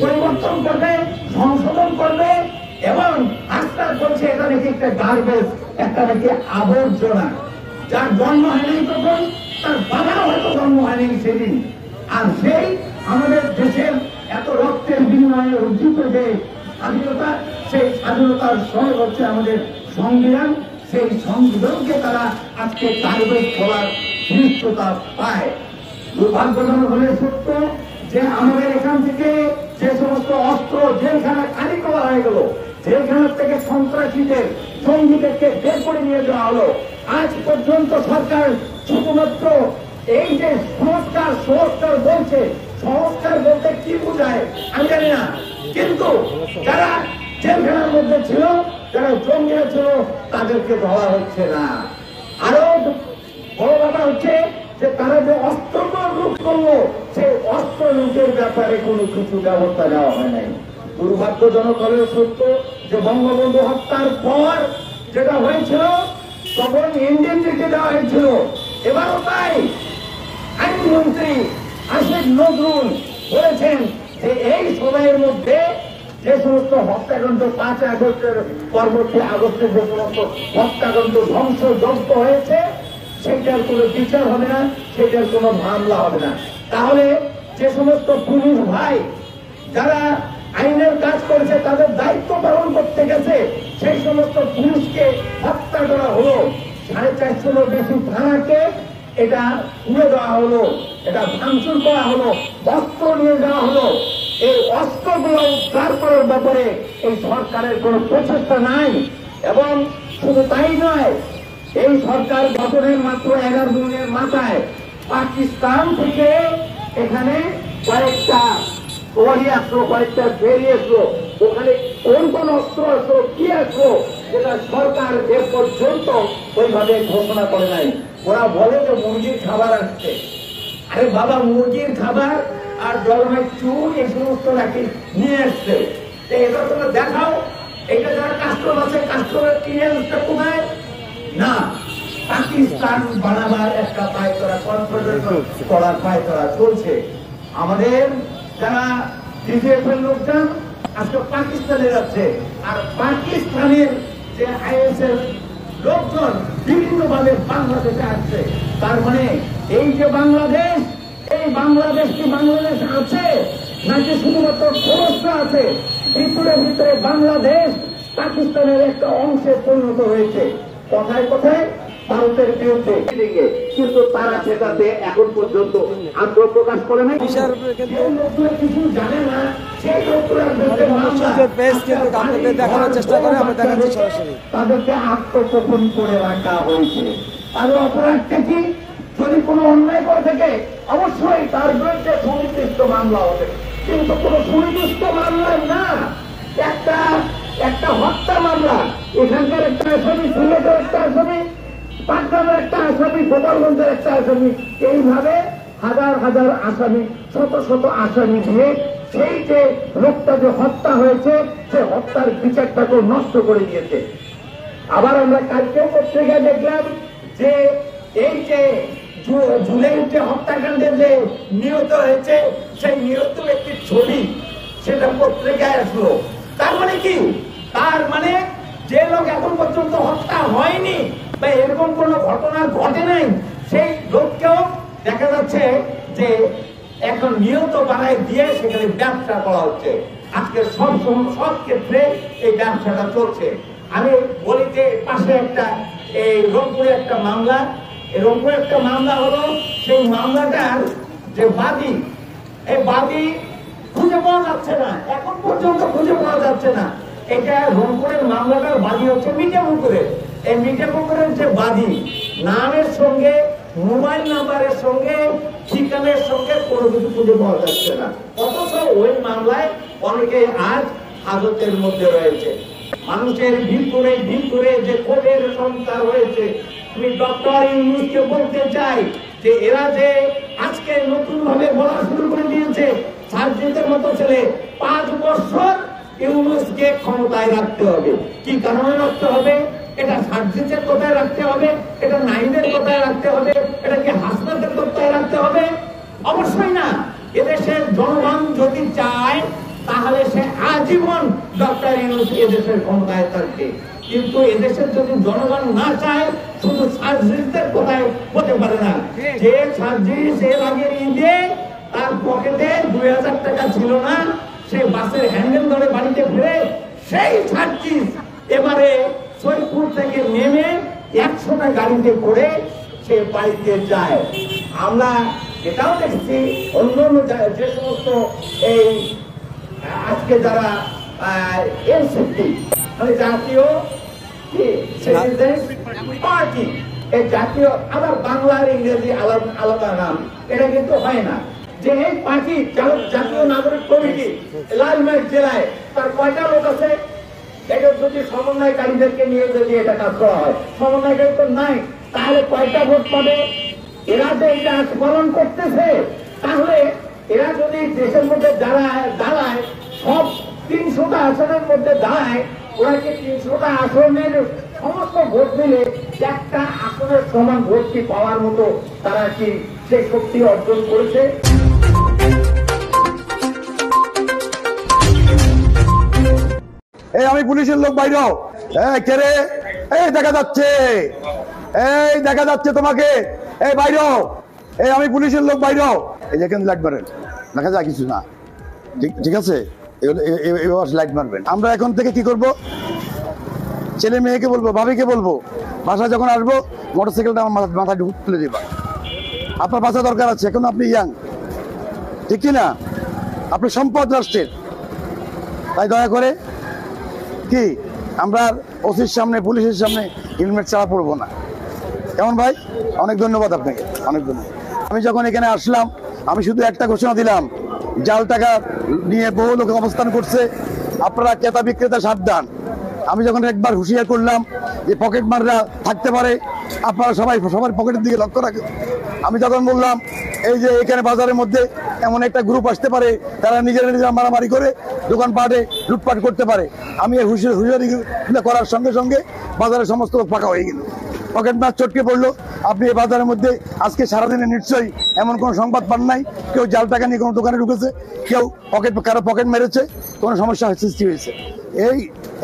পরিবর্তন করবে, সংশোধন করবে, এবং আস্তার করছে এটা নাকি একটা গার্বেজ, একটা নাকি আবর্জনা। যার জন্ম হয়নি তখন, তার বাবাও হয়তো জন্ম হয়নি সেদিন। আর সেই আমাদের দেশের এত রক্তের বিনিময়ে অর্জিত যে স্বাধীনতা, সেই স্বাধীনতার সঙ্গে হচ্ছে আমাদের সংবিধান। সেই সংবিধানকে তারা আজকে গার্বেজ খোলার ধৃষ্টতা পায়। দুর্ভাগ্যজনক হলে সত্য যে আমাদের এখান থেকে যে সমস্ত অস্ত্র জেলখানা খালি করা হয়ে গেল, জেলখানার থেকে সন্ত্রাসীদের, জঙ্গিদেরকে বের করে নিয়ে যাওয়া হলো। আজ পর্যন্ত সরকার শুধুমাত্র এই যে সংস্কার বলছে, সংস্কার বলতে কি বোঝায় আমি জানি না, কিন্তু যারা জেলখানার মধ্যে ছিল, যারা জঙ্গিরা ছিল, তাদেরকে ধরা হচ্ছে না। আরো বড় ব্যাপার হচ্ছে যে তারা যে অস্ত্র লুট করলো, সেই অস্ত্র লুটের ব্যাপারে কোনো কিছু ব্যবস্থা নেওয়া হয় নাই। দুর্ভাগ্যজনক হলেও সত্য যে বঙ্গবন্ধু হত্যার পর যেটা হয়েছিল, তখন ইন্ডিয়ানকে দেওয়া হয়েছিল। এবারও তাই আইনমন্ত্রী আসিফ নজরুল বলেছেন যে এই সময়ের মধ্যে যে সমস্ত হত্যাকাণ্ড ৫ আগস্টের পরবর্তী আগস্টের যে সমস্ত হত্যাকাণ্ড ধ্বংসযজ্ঞ হয়েছে, সেটার কোনো বিচার হবে না, সেটার কোনো মামলা হবে না। তাহলে যে সমস্ত পুলিশ ভাই যারা আইনের কাজ করেছে, তাদের দায়িত্ব পালন করতে গেছে, সেই সমস্ত পুলিশকে হত্যা করা হলো। ৪৫০ বেশি থানাকে এটা তুলে দেওয়া হলো, এটা ভাঙচুর করা হলো, অস্ত্র নিয়ে যাওয়া হলো। এই অস্ত্রগুলো উদ্ধার করার ব্যাপারে এই সরকারের কোন প্রচেষ্টা নাই। এবং শুধু তাই নয়, এই সরকার গঠনের মাত্র 11 দিনের মাথায় পাকিস্তান থেকে এখানে কয়েকটা কয়েকটা বেরিয়ে আসলো। ওখানে কোন কোন অস্ত্র আসলো, কি আসলো, সেটা সরকার এ পর্যন্ত ওইভাবে ঘোষণা করে নাই। ওরা বলে যে মুরগির খাবার আসছে। আরে বাবা, মুরগির খাবার আর জলমাই চুন এই সমস্ত নাকি নিয়ে আসছে, এটা তোমরা দেখাও। এটা যারা কাস্টম আছে, কাস্টমের কিনে আসছে কোথায় না, পাকিস্তান বানাবার একটা পায়তরা, কনফেডারেশন করার পায়তরা চলছে। আমাদের যারা ডিজিএফ এর লোকজন আজকে পাকিস্তানে যাচ্ছে, আর পাকিস্তানের যে আইএস এর লোকজন বিভিন্ন ভাবে বাংলাদেশে আসছে। তার মানে এই যে বাংলাদেশ, এই বাংলাদেশ কি বাংলাদেশ আছে নাকি শুধুমাত্র খরচটা আছে? ভিতরে ভিতরে বাংলাদেশ পাকিস্তানের একটা অংশে পরিণত হয়েছে। কথায় কথায় ভারতের বিরুদ্ধে, কিন্তু তারা সেটাতে এখন পর্যন্ত আগ্রহ প্রকাশ করে নাই। কিছু জানে না, সেই দেখানোর চেষ্টা করে, আমরা দেখাচ্ছি সরাসরি। তাদেরকে আত্মগোপন করে রাখা হয়েছে। আর অপরাধটা কি? যদি কোনো অন্যায় করে থাকে, অবশ্যই তার বিরুদ্ধে সুনির্দিষ্ট মামলা হবে, কিন্তু কোন সুনির্দিষ্ট মামলা না, একটা হত্যা মামলা। এখানকার একটা আসামি সিলেটের একটা একটা আসামি, গোপালগঞ্জের একটা আসামি, এইভাবে হাজার হাজার আসামি, শত শত আসামি দিয়ে সেই যে লোকটা যে হত্যা হয়েছে সে হত্যার বিচারটাকে নষ্ট করে দিয়েছে। আবার আমরা কালকেও পত্রিকায় দেখলাম যে এই যে জুলাইয়ের যে হত্যাকাণ্ডে যে নিহত হয়েছে সেই নিহত ব্যক্তির ছবি সেটা পত্রিকায় আসলো। তার মানে কি? তার মানে যে লোক এখন পর্যন্ত হত্যা হয়নি বা এরকম কোনো ঘটনা ঘটে নাই, সেই লোককেও দেখা যাচ্ছে যে এখন নিহত বানায় দিয়ে সেখানে ব্যবসা করা হচ্ছে। আজকে সব ক্ষেত্রে এই ব্যবসাটা চলছে। আমি বলি যে পাশে একটা এই রংপুরে একটা মামলা, এই রংপুরে একটা মামলা হলো, সেই মামলাটার যে বাদী, এই বাদী খুঁজে পাওয়া যাচ্ছে না, এখন পর্যন্ত খুঁজে পাওয়া যাচ্ছে না। এটা রংপুরের মামলাটার বাদী হচ্ছে মিঠাপুকুরের। এই মিঠাপুকুরের যে বাদী, নামের সঙ্গে মোবাইল নাম্বারের সঙ্গে ঠিকানার সঙ্গে কোনো কিছু খুঁজে পাওয়া যাচ্ছে না, অথচ ওই মামলায় অনেকে আজ হাজতের মধ্যে রয়েছে। মানুষের ভিতরে যে ক্ষোভের সঞ্চার হয়েছে, আমি ডক্টর ইউনূসকে বলতে চাই যে এরা যে আজকে নতুন ভাবে বলা শুরু করে দিয়েছে, সার্জিদের মতো ছেলে 5 বছর ইউনূসকে ক্ষমতায় রাখতে হবে। কি কারণে রাখতে হবে? এটা সার্জিদের কোথায় রাখতে হবে? এটা নাইমের কোথায় রাখতে হবে? এটা কি হাসনাতের কোথায় রাখতে হবে? অবশ্যই না। এদেশের জনগণ যদি চায় তাহলে সে আজীবন ডক্টর ইউনূস এদেশের ক্ষমতায় থাকবে, কিন্তু এদেশের যদি জনগণ না চায় শুধু সার্জিদের কোথায় হতে পারে না। যে সার্জিস এর আগের ঈদে তার পকেটে 2000 টাকা ছিল না, সে বাসের হ্যান্ডেল ধরে বাড়িতে ফিরে, সেই সার্জিস এবারে সৈয়দপুর থেকে নেমে 100টা গাড়িতে করে সে বাড়িতে যায়। আমরা এটাও দেখছি অন্যান্য যে সমস্ত এই আজকে যারা এনসিপি মানে জাতীয় পার্টি, এই জাতীয় আবার বাংলা আর ইংরেজি আলাদা নাম, এটা কিন্তু হয় না। যে এই পার্টি জাতীয় নাগরিক কমিটি লালমাই জেলায় তার কয়টা লোক আছে? এটা যদি সমন্বয়কারীদেরকে নিয়ে যদি এটা কাজ করা হয়, সমন্বয়কারী তো নাই, তাহলে কয়টা ভোট পাবে? এরা যে এটা পালন করতেছে, তাহলে এরা যদি দেশের মধ্যে দাঁড়ায় সব 300টা আসনের মধ্যে দাঁড়ায়, ওরা কি 300টা আসনের সমস্ত ভোট মিলে একটা আসনের সমান ভোট কি পাওয়ার মতো তারা কি সেই শক্তি অর্জন করেছে? এই আমি পুলিশের লোক বাইরে, কে রে? এই দেখা যাচ্ছে তোমাকে, এই বাইরে, এই আমি পুলিশের লোক বাইরে। এই যেখানে লাইট মারেন, দেখা যায় কিছু না, ঠিক আছে? লাইট মারবেন। আমরা এখন থেকে কি করব? ছেলে মেয়েকে বলবো, ভাবিকে বলবো, বাসায় যখন আসবো মোটরসাইকেলটা আমার মাথায় তুলে দিবা। আপনার বাঁচা দরকার আছে, এখন আপনি ইয়াং, ঠিক কিনা? আপনি সম্পদ রাষ্ট্রের, তাই দয়া করে কি আমরা ওসির সামনে, পুলিশের সামনে হেলমেট ছাড়া পড়বো না। কেমন ভাই? অনেক ধন্যবাদ আপনাকে, অনেক ধন্যবাদ। আমি যখন এখানে আসলাম আমি শুধু একটা ঘোষণা দিলাম, জাল টাকা নিয়ে বহু লোক অবস্থান করছে, আপনারা ক্রেতা বিক্রেতা সাবধান। আমি যখন একবার হুঁশিয়ার করলাম যে পকেট মাররা থাকতে পারে, আপনারা সবার পকেটের দিকে লক্ষ্য রাখেন। আমি তখন বললাম এই যে এখানে বাজারের মধ্যে এমন একটা গ্রুপ আসতে পারে, তারা নিজেরা মারামারি করে দোকানপাটে লুটপাট করতে পারে। আমি এই হুঁশিয়ারি করার সঙ্গে সঙ্গে বাজারের সমস্ত লোক ফাঁকা হয়ে গেল, পকেট মার চটকে পড়লো। আপনি এই বাজারের মধ্যে আজকে সারাদিনে নিশ্চয়ই এমন কোনো সংবাদ পান নাই কেউ জাল টাকা নিয়ে কোনো দোকানে ঢুকেছে, কেউ কারো পকেট মেরেছে, কোনো সমস্যা সৃষ্টি হয়েছে।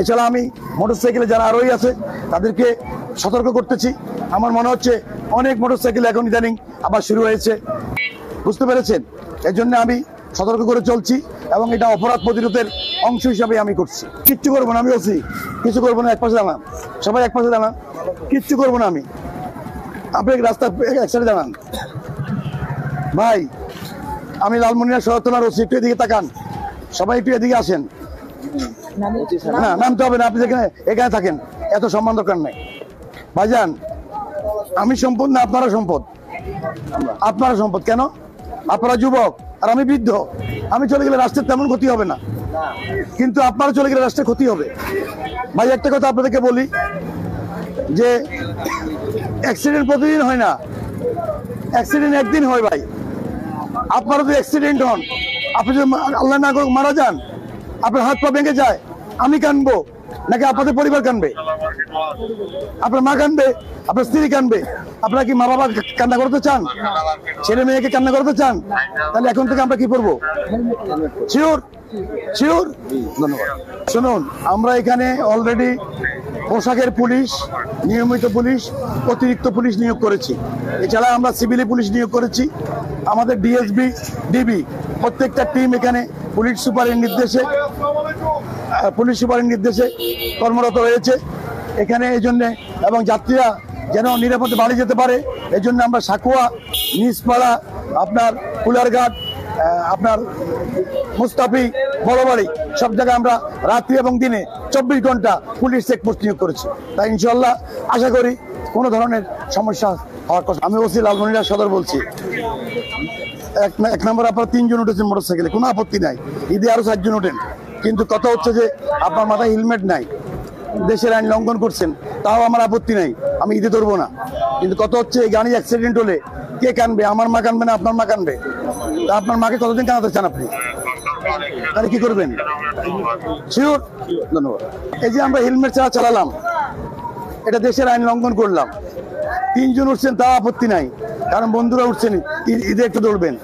এছাড়া আমি মোটরসাইকেলে যারা আরোহী আছে তাদেরকে সতর্ক করতেছি। আমার মনে হচ্ছে অনেক মোটরসাইকেল এখন ইদানিং আবার শুরু হয়েছে, বুঝতে পেরেছেন? এর জন্য আমি সতর্ক করে চলছি এবং এটা অপরাধ প্রতিরোধের অংশ হিসাবে আমি করছি। কিচ্ছু করবো না, আমি বলছি কিছু করবো না। এক পাশে দাঁড়ান, সবাই এক পাশে দাঁড়ান, কিচ্ছু করবো না আমি। আপনি রাস্তা এক সাইডে দাঁড়ান। ভাই আমি লালমনিরহাট সদর থানার ওসি, একটু এদিকে তাকান, সবাই একটু এদিকে আসেন। না নামতে হবে না, আপনি যেখানে এখানে থাকেন, এত সম্মান দরকার নাই। ভাইজান আমি সম্পদ না, আপনারা সম্পদ। আপনারা সম্পদ কেন? আপনারা যুবক আর আমি বৃদ্ধ। আমি চলে গেলে রাষ্ট্রের তেমন ক্ষতি হবে না, কিন্তু আপনারা চলে গেলে রাষ্ট্রের ক্ষতি হবে। ভাই একটা কথা আপনাদেরকে বলি যে অ্যাক্সিডেন্ট প্রতিদিন হয় না, অ্যাক্সিডেন্ট একদিন হয় ভাই। আপনারা যদি অ্যাক্সিডেন্ট হন, আপনি যদি আল্লাহ না করুক মারা যান, আপনার হাত পা ভেঙে যায়, আমি কানবো নাকি আপনাদের পরিবার কানবে? আপনার মা কানবে, আপনার স্ত্রী কানবে। আপনারা কি মা বাবা কান্না করতে চান? ছেলে মেয়েকে কান্না করতে চান? তাহলে এখন থেকে আমরা কি করবো? Sure sure. ধন্যবাদ। শুনুন, আমরা এখানে অলরেডি পোশাকের পুলিশ, নিয়মিত পুলিশ, অতিরিক্ত পুলিশ নিয়োগ করেছি। এছাড়া আমরা সিভিলি পুলিশ নিয়োগ করেছি। আমাদের ডিএসবি, ডিবি প্রত্যেকটা টিম এখানে পুলিশ সুপারের নির্দেশে কর্মরত রয়েছে এখানে। এই জন্যে এবং যাত্রীরা যেন নিরাপদে বাড়ি যেতে পারে এই জন্য আমরা সাকুয়া, নিজপাড়া, আপনার কুলারঘাট, আপনার মুস্তাফি, বড়বাড়ি সব জায়গায় আমরা রাত্রি এবং দিনে 24 ঘন্টা পুলিশ চেকপোস্ট নিয়োগ করেছি। তাই ইনশাল্লাহ আশা করি কোনো ধরনের সমস্যা হওয়ার কথা। আমি ওসি লালমনিরহাট সদর বলছি। এক নম্বর আপনারা 3 জন উঠেছেন মোটরসাইকেলে, কোনো আপত্তি নাই। ঈদে আরো 4 জন ওঠেন, কিন্তু কথা হচ্ছে যে আপনার মাথায় হেলমেট নাই, দেশের আইন লঙ্ঘন করছেন, তাও আমার আপত্তি নাই, আমি ঈদে ধরবো না। কিন্তু কথা হচ্ছে এই গাড়ি অ্যাক্সিডেন্ট হলে কে কানবে? আমার মা কানবে না আপনার মা কানবে? আপনার মাকে কতদিন কানাতে চান আপনি? তাহলে কি করবেন? শিওর। ধন্যবাদ। এই যে আমরা হেলমেট ছাড়া চালালাম, এটা দেশের আইন লঙ্ঘন করলাম। 3 জন উঠছেন, তাও আপত্তি নাই, কারণ বন্ধুরা উঠছেন, ঈদে একটু দৌড়বেন।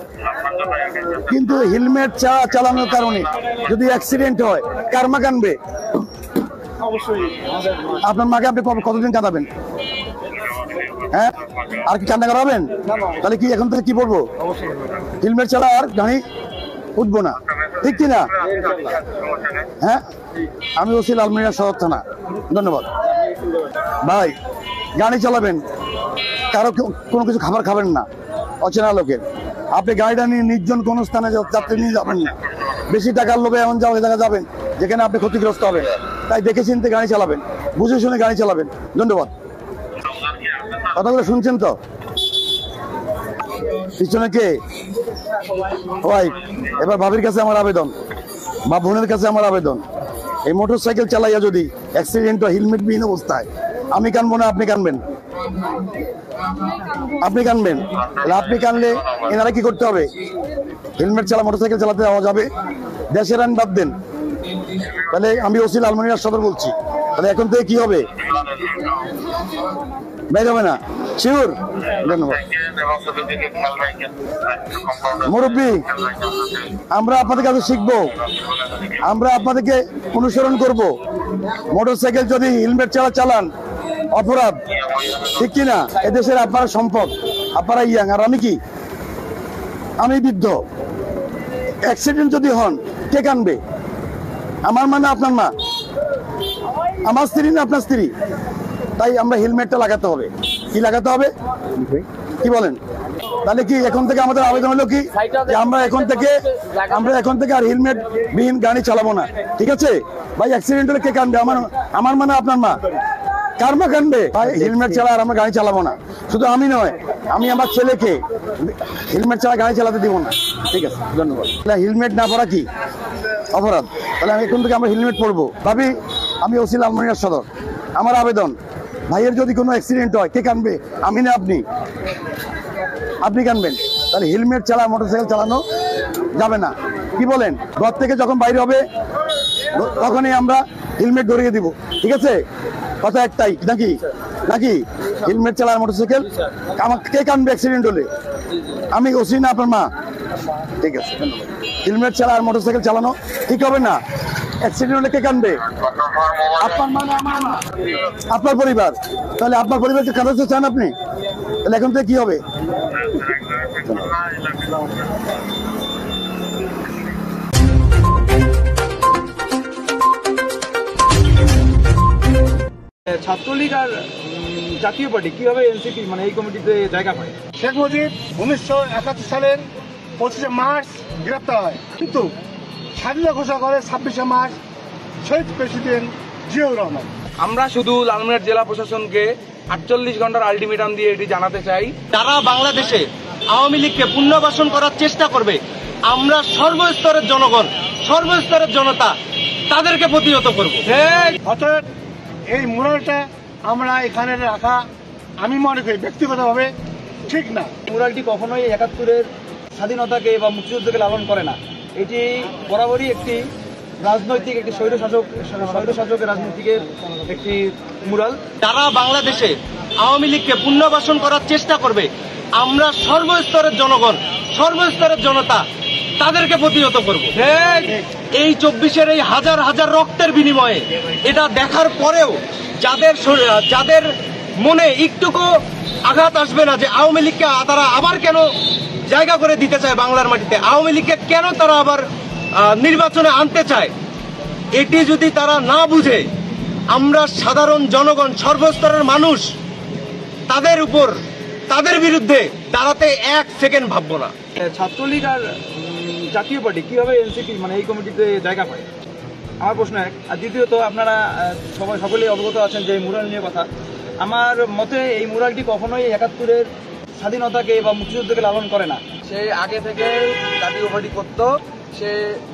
কিন্তু হেলমেট ছাড়া চালানোর কারণে যদি অ্যাক্সিডেন্ট হয়, কার মা কানবে? আপনার মাকে আপনি কতদিন কাঁদাবেন? হ্যাঁ, আর কি কান্না করাবেন? তাহলে কি এখন থেকে কি বলবো? হেলমেট ছাড়া আর গাড়ি উঠবো না, ঠিক কিনা? হ্যাঁ, আমি ওসি লালমনিরহাট সদর থানা। ধন্যবাদ। ভাই, গাড়ি চালাবেন, কারো কোনো কিছু খাবার খাবেন না অচেনা লোকের। আপনি গাড়িটা নিয়ে নির্জন কোনো স্থানে যাত্রী নিয়ে যাবেন না। বেশি টাকার লোভে এমন জায়গায় যাবেন যেখানে আপনি ক্ষতিগ্রস্ত হবেন। তাই দেখে চিনতে গাড়ি চালাবেন, বুঝে শুনে গাড়ি চালাবেন। ধন্যবাদ। কথাগুলো শুনছেন তো? পিছনে কে? ওয়াইফ। এবার ভাবির কাছে আমার আবেদন, বা বোনের কাছে আমার আবেদন, এই মোটরসাইকেল চালাইয়া যদি অ্যাক্সিডেন্ট হয় হেলমেট বিহীন অবস্থায়, আমি কানবো না আপনি কানবেন? আপনি কানবেন। তাহলে আপনি কানলে এনারা কি করতে হবে? হেলমেট ছাড়া মোটরসাইকেল চালাতে দেওয়া যাবে? দেশের আইন বাদ দেন। তাহলে আমি ওসি লালমনিরহাট সদর বলছি, তাহলে এখন থেকে কি হবে? বের হবে না? শিওর। ধন্যবাদ। মুরব্বী, আমরা আপনাদের কাছে শিখবো, আমরা আপনাদেরকে অনুসরণ করব। মোটরসাইকেল যদি হেলমেট ছাড়া চালান অপরাধ, ঠিক কিনা? এদেশের আপনারা সম্পদ, আপনারা ইয়াং, আর আমি কি? আমি বৃদ্ধ। অ্যাক্সিডেন্ট যদি হন, কে কানবে? আমার মা না আপনার মা? আমার স্ত্রী না আপনার স্ত্রী? তাই আমরা হেলমেটটা লাগাতে হবে। কি লাগাতে হবে? কি বলেন? তাহলে কি এখন থেকে আমাদের আবেদন হলো কি, আমরা এখন থেকে আর হেলমেট বিহীন গাড়ি চালাবো না, ঠিক আছে? ভাই, অ্যাক্সিডেন্ট হলে কে কানবে? আমার মা না আপনার মা? কার মা কানবে? ভাই, হেলমেট ছাড়া আর আমরা গাড়ি চালাবো না। শুধু আমি নয়, আমি আমার ছেলেকে হেলমেট ছাড়া গাড়ি চালাতে দিব না। ঠিক আছে, ধন্যবাদ। হেলমেট না পরা কি অপরাধ? তাহলে এখন থেকে আমরা হেলমেট পরবো। ভাবি, আমি ওসি লালমনিরহাট সদর, আমার আবেদন, ভাইয়ের যদি কোনো অ্যাক্সিডেন্ট হয় কে কানবে? আমি না আপনি? আপনি কানবেন। তাহলে হেলমেট ছাড়া মোটরসাইকেল চালানো যাবে না। কি বলেন? ঘর থেকে যখন বাইরে হবে তখনই আমরা হেলমেট ধরিয়ে দিব, ঠিক আছে? কথা একটাই নাকি? হেলমেট ছাড়া মোটরসাইকেল আমাকে কে কানবে অ্যাক্সিডেন্ট হলে? আমি ওসি না আপনার মা? ঠিক আছে, হেলমেট ছাড়া আর মোটরসাইকেল চালানো ঠিক হবে না। অ্যাক্সিডেন্ট হলে কে কানবে? আপনার মা না আমার মা? আপনার পরিবার। তাহলে আপনার পরিবারকে কাঁদাতে চান আপনি? তাহলে এখন থেকে কি হবে? ছাত্রলীগ আর জাতীয় পার্টি কিভাবে এনসিপি মানে এই কমিটিতে জায়গা পায়? শেখ মুজিব 1971 সালের 25শে মার্চ গ্রেপ্তার হয়, কিন্তু স্বাধীনতা ঘোষণা করে 26শে মার্চ শহীদ প্রেসিডেন্ট জিয়াউর রহমান। আমরা শুধু লালমনিরহাট জেলা প্রশাসনকে 48 ঘন্টার আলটিমেটাম দিয়ে এটি জানাতে চাই, যারা বাংলাদেশে আওয়ামী লীগকে পুনর্বাসন করার চেষ্টা করবে, আমরা সর্বস্তরের জনগণ, সর্বস্তরের জনতা তাদেরকে প্রতিহত করব। অতএব এই মোরালটা আমরা এখানে রাখা আমি মনে করি ব্যক্তিগতভাবে ঠিক না। মুরালটি কখনোই ৭১-এর স্বাধীনতাকে বা মুক্তিযুদ্ধকে লালন করে না। এটি বরাবরই একটি রাজনৈতিক, একটি স্বৈরশাসকের রাজনীতিকের একটি মুরাল। যারা বাংলাদেশে আওয়ামী লীগকে পুনর্বাসন করার চেষ্টা করবে, আমরা সর্বস্তরের জনগণ, সর্বস্তরের জনতা তাদেরকে প্রতিহত করব। এই ২৪-এর এই হাজার হাজার রক্তের বিনিময়ে এটা দেখার পরেও যাদের মনে একটুকু আঘাত আসবে না যে আওয়ামী লীগকে তারা আবার কেন জায়গা করে দিতে চায় বাংলার মাটিতে, আওয়ামী লীগকে কেন তারা আবার নির্বাচনে আনতে চায়, এটি যদি তারা না বুঝে, আমরা সাধারণ জনগণ, সর্বস্তরের মানুষ তাদের বিরুদ্ধে দাঁড়াতে 1 সেকেন্ড ভাববো না। ছাত্রলীগ আর জাতীয় পার্টি কিভাবে এনসিপি এই কমিটিতে জায়গা পায়, আমার প্রশ্ন এক। আর দ্বিতীয়ত, আপনারা সকলেই অবগত আছেন যে মুরাল নিয়ে কথা। আমার মতে এই মুরালটি কখনোই ৭১-এর স্বাধীনতাকে বা মুক্তিযুদ্ধকে লালন করে না। সে আগে থেকে জাতীয় পার্টি করতো, সে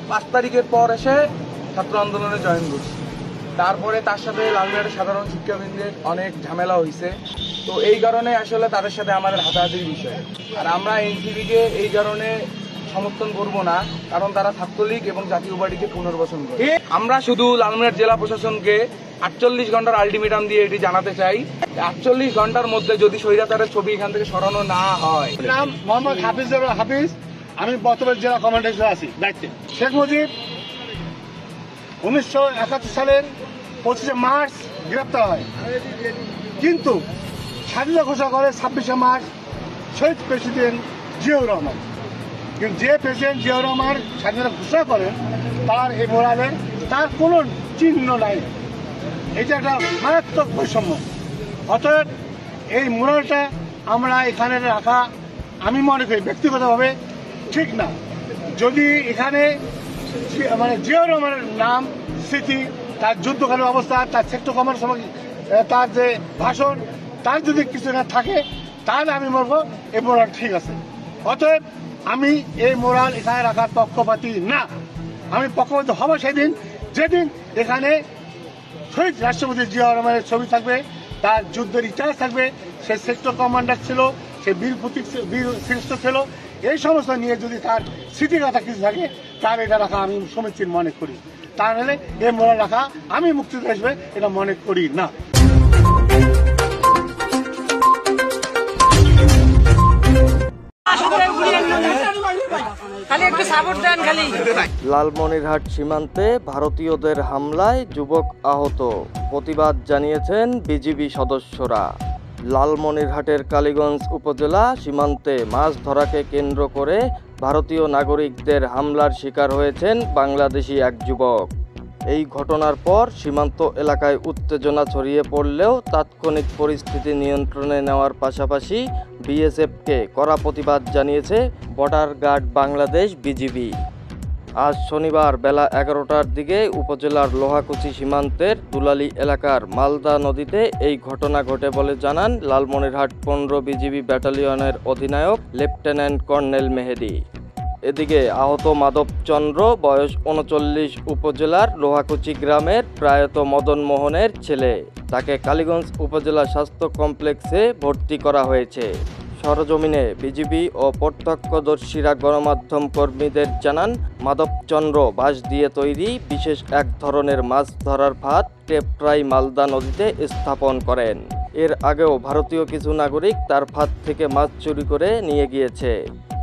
৫ তারিখের পর এসে ছাত্র আন্দোলনে জয়েন করছে। তারপরে তার সাথে লালমিয়াটের সাধারণ শিক্ষাবৃন্দের অনেক ঝামেলা হয়েছে। তো এই কারণে আসলে তাদের সাথে আমাদের হাতাহাতির বিষয়। আর আমরা এনসিপিকে এই কারণে সমর্থন করব না, কারণ তারা ছাত্রলীগ এবং জাতীয় পার্টিকে পুনর্বাসন করে। আমরা শুধু লালমিয়াট জেলা প্রশাসনকে 48 ঘন্টার আলটিমেটাম দিয়ে এটি জানাতে চাই, 48 ঘন্টার মধ্যে যদি স্বৈরাচারের ছবি এখান থেকে সরানো না হয়। নাম মোহাম্মদ হাফিজ, আমি বর্তমান জেলা কমান্ডার হিসেবে আছি দায়িত্বে। শেখ মুজিব 1971 সালের 25শে মার্চ গ্রেপ্তার হয়, কিন্তু স্বাধীনতা ঘোষণা করে 26শে মার্চ শহীদ প্রেসিডেন্ট জিয়াউর রহমান। কিন্তু যে প্রেসিডেন্ট জিয়াউর রহমান স্বাধীনতা ঘোষণা করেন, তার এই মোরালে তার কোনো চিহ্ন নাই। এটা একটা মারাত্মক বৈষম্য। অতএব এই মোরালটা আমরা এখানে রাখা আমি মনে করি ব্যক্তিগতভাবে ঠিক না। যদি এখানে জিয়াউর রহমানের নাম, স্মৃতি, তার যুদ্ধকালীন অবস্থা, তার সেক্টর কমান্ডার সময় তার যে ভাষণ, তার যদি কিছু না থাকে, তাহলে আমি বলবো এই মোরাল ঠিক আছে। অতএব আমি এই মোরাল এখানে রাখার পক্ষপাতী না। আমি পক্ষপাতী হব সেদিন যেদিন এখানে শহীদ রাষ্ট্রপতি জিয়াউর রহমানের ছবি থাকবে, তার যুদ্ধের ইতিহাস থাকবে, সে সেক্টর কমান্ডার ছিল, সে বীর শ্রেষ্ঠ ছিল, এই সমস্ত নিয়ে যদি তার স্মৃতিগাথা কিছু থাকে, তার এটা রাখা আমি সমীচীন মনে করি। তাহলে এই মোরাল রাখা আমি মুক্তিযোদ্ধা হিসেবে এটা মনে করি না। লালমনিরহাট সীমান্তে ভারতীয়দের হামলায় যুবক আহত, প্রতিবাদ জানিয়েছেন বিজিবি সদস্যরা। লালমনিরহাটের কালীগঞ্জ উপজেলা সীমান্তে মাছ ধরাকে কেন্দ্র করে ভারতীয় নাগরিকদের হামলার শিকার হয়েছেন বাংলাদেশি এক যুবক। এই ঘটনার পর সীমান্ত এলাকায় উত্তেজনা ছড়িয়ে পড়লেও তাৎক্ষণিক পরিস্থিতি নিয়ন্ত্রণে নেওয়ার পাশাপাশি বিএসএফকে কড়া প্রতিবাদ জানিয়েছে বর্ডার গার্ড বাংলাদেশ বিজিবি। আজ শনিবার বেলা 11টার দিকে উপজেলার লোহাকুচি সীমান্তের দুলালী এলাকার মালদা নদীতে এই ঘটনা ঘটে বলে জানান লালমনিরহাট 15 বিজিবি ব্যাটালিয়নের অধিনায়ক লেফটেন্যান্ট কর্নেল মেহেদি। এদিকে আহত মাধবচন্দ্র বয়স 39, উপজেলার লোহাকুচি গ্রামের প্রয়াত মদন মোহনের ছেলে। তাকে কালীগঞ্জ উপজেলা স্বাস্থ্য কমপ্লেক্সে ভর্তি করা হয়েছে। সরজমিনে বিজিবি ও প্রত্যক্ষদর্শীরা গণমাধ্যম কর্মীদের জানান, মাধবচন্দ্র বাঁশ দিয়ে তৈরি বিশেষ এক ধরনের মাছ ধরার ফাঁদ টেপট্রাই মালদা নদীতে স্থাপন করেন। এর আগেও ভারতীয় কিছু নাগরিক তার ফাঁদ থেকে মাছ চুরি করে নিয়ে গিয়েছে।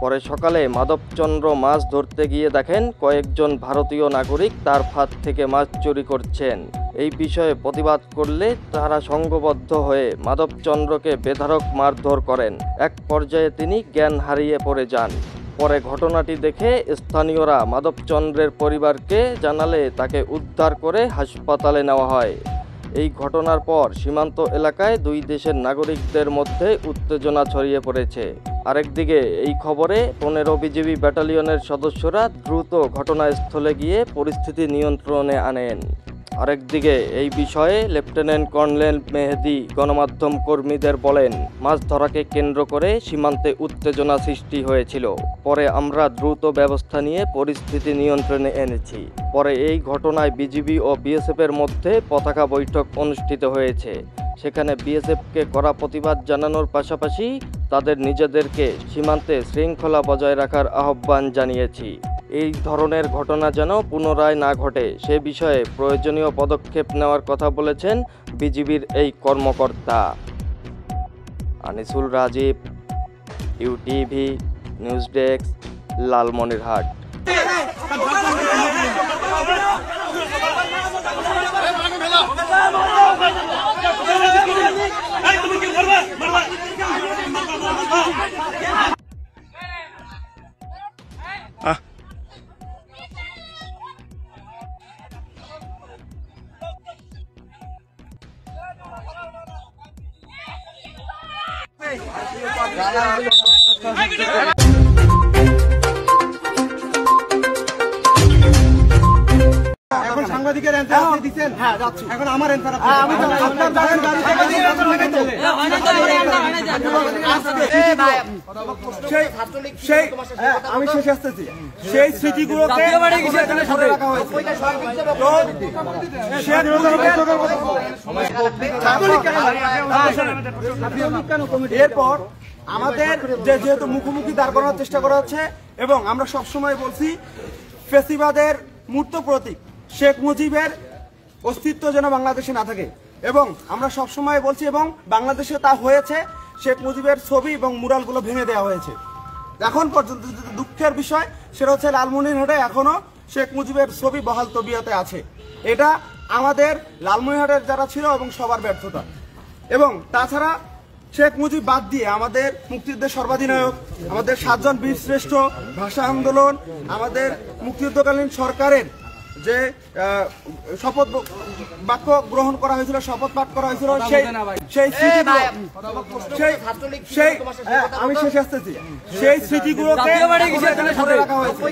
পরে সকালে মাধবচন্দ্র মাছ ধরতে গিয়ে দেখেন কয়েকজন ভারতীয় নাগরিক তার ফাঁদ থেকে মাছ চুরি করছেন। এই বিষয়ে প্রতিবাদ করলে তারা সংঘবদ্ধ হয়ে মাধবচন্দ্রকে বেধড়ক মারধর করেন। এক পর্যায়ে তিনি জ্ঞান হারিয়ে পড়ে যান। পরে ঘটনাটি দেখে স্থানীয়রা মাধবচন্দ্রের পরিবারকে জানালে তাকে উদ্ধার করে হাসপাতালে নেওয়া হয়। এই ঘটনার পর সীমান্ত এলাকায় দুই দেশের নাগরিকদের মধ্যে উত্তেজনা ছড়িয়ে পড়েছে। আরেকদিকে এই খবরে 15 বিজিবি ব্যাটালিয়নের সদস্যরা দ্রুত ঘটনাস্থলে গিয়ে পরিস্থিতি নিয়ন্ত্রণে আনেন। আরেকদিকে এই বিষয়ে লেফটেন্যান্ট কর্নেল মেহেদি গণমাধ্যম কর্মীদের বলেন, মাছ ধরাকে কেন্দ্র করে সীমান্তে উত্তেজনা সৃষ্টি হয়েছিল। পরে আমরা দ্রুত ব্যবস্থা নিয়ে পরিস্থিতি নিয়ন্ত্রণে এনেছি। পরে এই ঘটনায় বিজিবি ও বিএসএফের মধ্যে পতাকা বৈঠক অনুষ্ঠিত হয়েছে। সেখানে বিএসএফকে কড়া প্রতিবাদ জানানোর পাশাপাশি তাদের নিজেদেরকে সীমান্তে শৃঙ্খলা বজায় রাখার আহ্বান জানিয়েছি। এই ধরনের ঘটনা যেন পুনরায় না ঘটে সে বিষয়ে প্রয়োজনীয় পদক্ষেপ নেওয়ার কথা বলেছেন বিজিবির এই কর্মকর্তা। Anisul Rajib, UTV news desk, Lalmonirhat. এখন সাংবাদিকের অ্যানসার আপনি দিবেন। হ্যাঁ যাচ্ছি। এখন আমার অ্যানসার আপনি। আমি তো আপনার গাড়ি থেকে অ্যানসার লাগাইতে। সেই আমি শেষ আসতেছি। সেই স্মৃতিগুলোকে ধরে রাখা হয়েছে। এরপর আমাদের যেহেতু মুখোমুখি দাঁড় করানোর চেষ্টা করা হচ্ছে এবং আমরা সবসময় বলছি ফ্যাসিবাদের মূর্ত প্রতীক শেখ মুজিবের অস্তিত্ব যেন বাংলাদেশে না থাকে এবং আমরা সবসময় বলছি এবং বাংলাদেশে তা হয়েছে। শেখ মুজিবের ছবি এবং মুরালগুলো ভেঙে দেওয়া হয়েছে। এখন পর্যন্ত দুঃখের বিষয় সেটা হচ্ছে লালমনিরহাটে এখনো শেখ মুজিবের ছবি বহাল তবিয়তে আছে। এটা আমাদের লালমনিরহাটের যারা ছিল এবং সবার ব্যর্থতা। এবং তাছাড়া শেখ মুজিব বাদ দিয়ে আমাদের মুক্তিযুদ্ধের সর্বাধিনায়ক, আমাদের 7 জন বীরশ্রেষ্ঠ, ভাষা আন্দোলন, আমাদের মুক্তিযুদ্ধকালীন সরকারের যে শপথ বাক্য গ্রহণ করা হয়েছিল, শপথ পাঠ করা হয়েছিল, আমি শেষ আসতেছি। সেই স্মৃতিগুলোকে ধরে রাখা হয়েছে।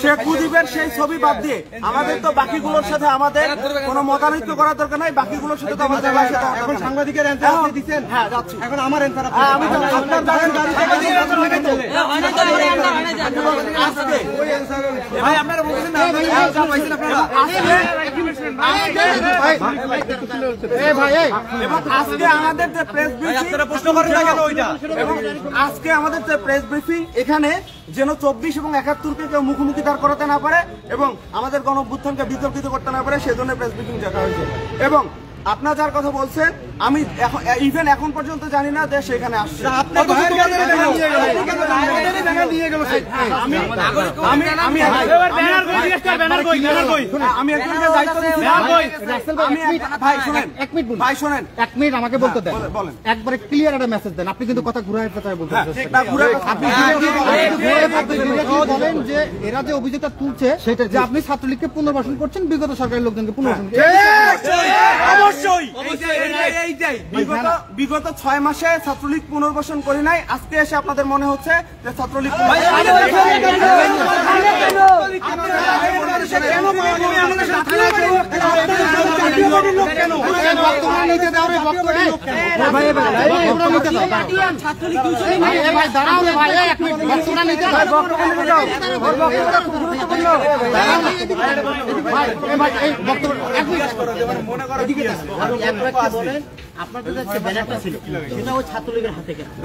শেখ মুজিবের সেই ছবি বাদ দিয়ে আমাদের তো বাকিগুলোর সাথে আমাদের কোনো মতানৈক্য করার দরকার নাই। বাকিগুলোর সাথে তো আমাদের এখন সাংবাদিকের অ্যানসার আপনি দিচ্ছেন। হ্যাঁ যাচ্ছি। এখন আমার অ্যানসার আমি তো আপনার গাড়ি থেকে প্রেস ব্রিফিং এখানে যেন 24 এবং 71-কে কেউ মুখোমুখি দাঁড় করাতে না পারে এবং আমাদের গণঅভ্যুত্থানকে বিতর্কিত করতে না পারে সেজন্য প্রেস ব্রিফিং ডাকা হয়েছে। এবং আপনার যার কথা বলছেন আমি ইভেন এখন পর্যন্ত জানি না যে সেখানে আসছে। ভাই শোনেন, 1 মিনিট আমাকে বলতে দেন। একবারে ক্লিয়ার একটা মেসেজ দেন। আপনি কিন্তু কথা ঘুরায় পেঁচায় বলতে বলেন যে এরা যে অভিযোগটা তুলছে সেটা যে আপনি ছাত্রলীগকে পুনর্বাসন করছেন, বিগত সরকারের লোকজনকে পুনর্বাসন বিগত 6 মাসে ছাত্রলীগ পুনর্বাসন করি নাই। আজকে এসে আপনাদের মনে হচ্ছে যে ছাত্রলীগ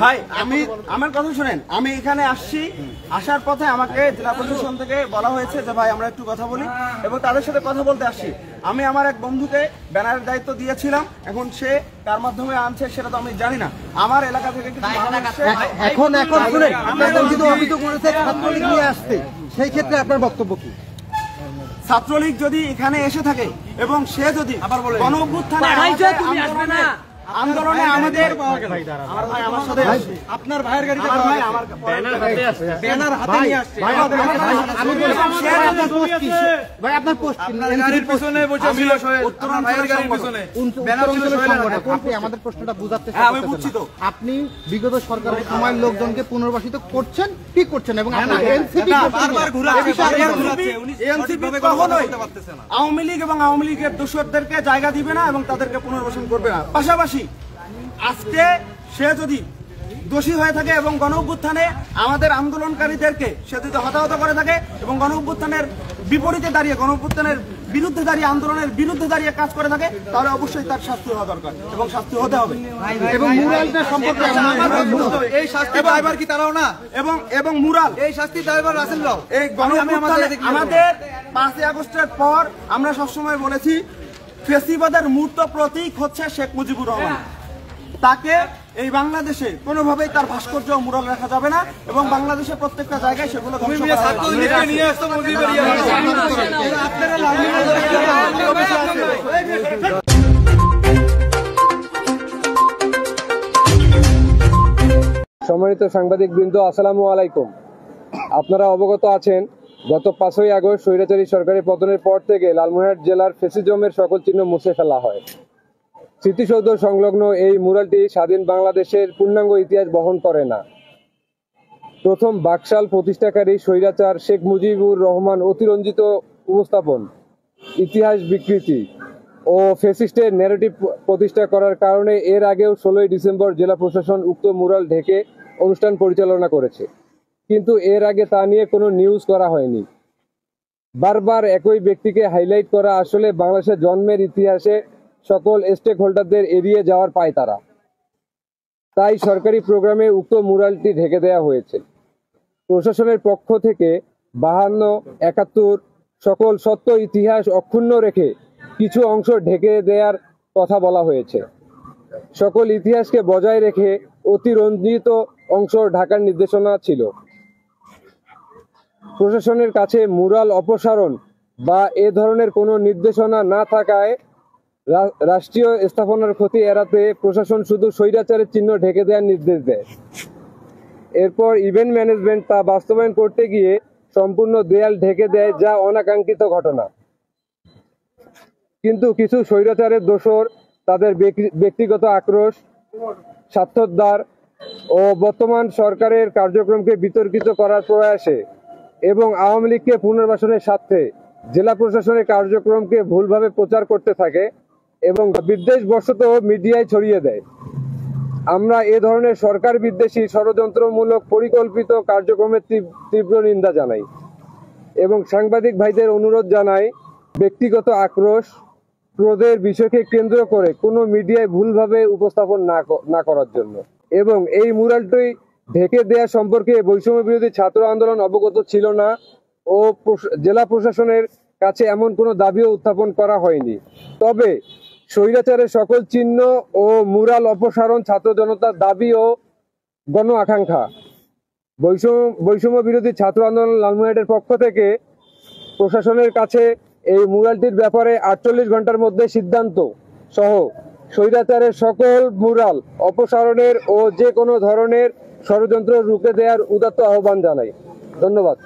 ভাই আমার কথা শুনেন। আমি এখানে আসছি, আসার পথে আমাকে জেলা প্রশাসন থেকে বলা হয়েছে যে ভাই আমরা একটু কথা বলি এবং তাদের সাথে কথা বলতে আসছি। আমি আমার এক বন্ধুকে ব্যানারের দায়িত্ব দিয়েছিলাম। এখন সে কার মাধ্যমে আনছে সেটা তো আমি জানি না। আমার এলাকা থেকে এখন শুনেন অভিযোগ করেছে ছাত্রলীগ নিয়ে আসতে, সেই ক্ষেত্রে আপনার বক্তব্য কি? ছাত্রলীগ যদি এখানে এসে থাকে এবং সে যদি গণঅভ্যুত্থানে আন্দোলনে আমাদের আপনার ভাইয়ের গাড়িতে ব্যানার হাতে নিয়ে আসছে। ভাই আপনার পোস্ট আমাদের প্রশ্নটা বুঝাতে আমি বুঝছি তো। আপনি বিগত সরকারের সময়ের লোকজনকে পুনর্বাসিত করছেন, কি করছেন এবং আওয়ামী লীগ এবং আওয়ামী লীগের দোষরদেরকে জায়গা দিবে না এবং তাদেরকে পুনর্বাসন করবে না। পাশাপাশি আজকে সে যদি দোষী হয়ে থাকে এবং গণ অভ্যুত্থানে আমাদের আন্দোলনকারীদেরকে সে যদি হতাহত করে থাকে এবং গণ অভ্যুত্থানের বিপরীতে দাঁড়িয়ে গণ অভ্যুত্থানের বিরুদ্ধে দাঁড়িয়ে আন্দোলনের বিরুদ্ধে দাঁড়িয়ে কাজ করে থাকে, তাহলে অবশ্যই তার শাস্তি হওয়া দরকার এবং শাস্তি হতে হবে। এবং মুরালটা সম্পর্কে এই শাস্তি দায়ভার কি তারাও না এবং মুরাল এই শাস্তি দায়ভার রাসেল রাও এই গণ অভ্যুত্থানে আমাদের 5ই আগস্টের পর আমরা সবসময় বলেছি ফেসিবাদের মূর্ত প্রতীক হচ্ছে শেখ মুজিবুর রহমান। তাকে এই বাংলাদেশে কোনোভাবেই তার ভাস্কর্য মুরাল রাখা যাবে না এবং বাংলাদেশের প্রত্যেকটা জায়গায় সেগুলো ধ্বংস করা হবে। সম্মানিত সাংবাদিক বৃন্দ, আসসালামু আলাইকুম। আপনারা অবগত আছেন গত 5ই আগস্ট স্বৈরাচারী সরকারের পতনের পর থেকে লালমনিরহাট জেলার ফ্যাসিজমের সকল চিহ্ন মুছে ফেলা হয়। স্মৃতিসৌধ সংলগ্ন এই মুরালটি স্বাধীন বাংলাদেশের পূর্ণাঙ্গ ইতিহাস বহন করে না। প্রথম বাকশাল প্রতিষ্ঠাকারী স্বৈরাচার শেখ মুজিবুর রহমান অতিরঞ্জিত উপস্থাপন, ইতিহাস বিকৃতি ও ফ্যাসিস্টের ন্যারেটিভ প্রতিষ্ঠা করার কারণে এর আগেও 16ই ডিসেম্বর জেলা প্রশাসন উক্ত মুরাল ঢেকে অনুষ্ঠান পরিচালনা করেছে, কিন্তু এর আগে তা নিয়ে কোনো নিউজ করা হয়নি। বারবার একই ব্যক্তিকে হাইলাইট করা আসলে বাংলাদেশের জন্মের ইতিহাসে সকল স্টেক হোল্ডারদের এড়িয়ে যাওয়ার পায় তারা। তাই সরকারি প্রোগ্রামে উক্ত মুরালটি ঢেকে দেওয়া হয়েছে। প্রশাসনের পক্ষ থেকে 52, 71 সকল সত্য ইতিহাস অক্ষুণ্ণ রেখে কিছু অংশ ঢেকে দেওয়ার কথা বলা হয়েছে। সকল ইতিহাসকে বজায় রেখে অতিরঞ্জিত অংশ ঢাকার নির্দেশনা ছিল। প্রশাসনের কাছে মুরাল অপসারণ বা এ ধরনের কোনো নির্দেশনা না থাকায় রাষ্ট্রীয় স্থাপনার ক্ষতি এড়াতে প্রশাসন শুধু স্বৈরাচারের চিহ্ন ঢেকে দেওয়ার নির্দেশ দেয়। এরপর ইভেন্ট ম্যানেজমেন্ট তা বাস্তবায়ন করতে গিয়ে সম্পূর্ণ দেয়াল ঢেকে দেয়, যা অনাকাঙ্ক্ষিত ঘটনা। কিন্তু কিছু স্বৈরাচারের দোসর তাদের ব্যক্তিগত আক্রোশ, স্বার্থোদ্ধার ও বর্তমান সরকারের কার্যক্রমকে বিতর্কিত করার প্রয়াসে এবং আওয়ামী লীগকে পুনর্বাসনের স্বার্থে জেলা প্রশাসনের কার্যক্রমকে ভুলভাবে প্রচার করতে থাকে এবং বিদ্বেষবশত মিডিয়ায় ছড়িয়ে দেয়। আমরা এ ধরনের সরকার বিদ্বেষী ষড়যন্ত্রমূলক পরিকল্পিত কার্যক্রমের তীব্র নিন্দা জানাই এবং সাংবাদিক ভাইদের অনুরোধ জানাই ব্যক্তিগত আক্রোশ, ক্রোধের বিষয়কে কেন্দ্র করে কোনো মিডিয়ায় ভুলভাবে উপস্থাপন না করার জন্য। এবং এই মুরালটি ঢেকে দেওয়া সম্পর্কে বৈষম্য বিরোধী ছাত্র আন্দোলন অবগত ছিল না ও জেলা প্রশাসনের কাছে এমন কোনো দাবিও উত্থাপন করা হয়নি। তবে স্বৈরাচারের সকল চিহ্ন ও মুরাল অপসারণ ছাত্র জনতার দাবি ও গণ আকাঙ্ক্ষা। বৈষম্য বিরোধী ছাত্র আন্দোলন লালমনিরহাটের পক্ষ থেকে প্রশাসনের কাছে এই মুরালটির ব্যাপারে 48 ঘন্টার মধ্যে সিদ্ধান্ত সহ স্বৈরাচারের সকল মুরাল অপসারণের ও যে কোনো ধরনের ষড়যন্ত্র রুখে দেওয়ার উদাত্ত আহ্বান জানাই। ধন্যবাদ।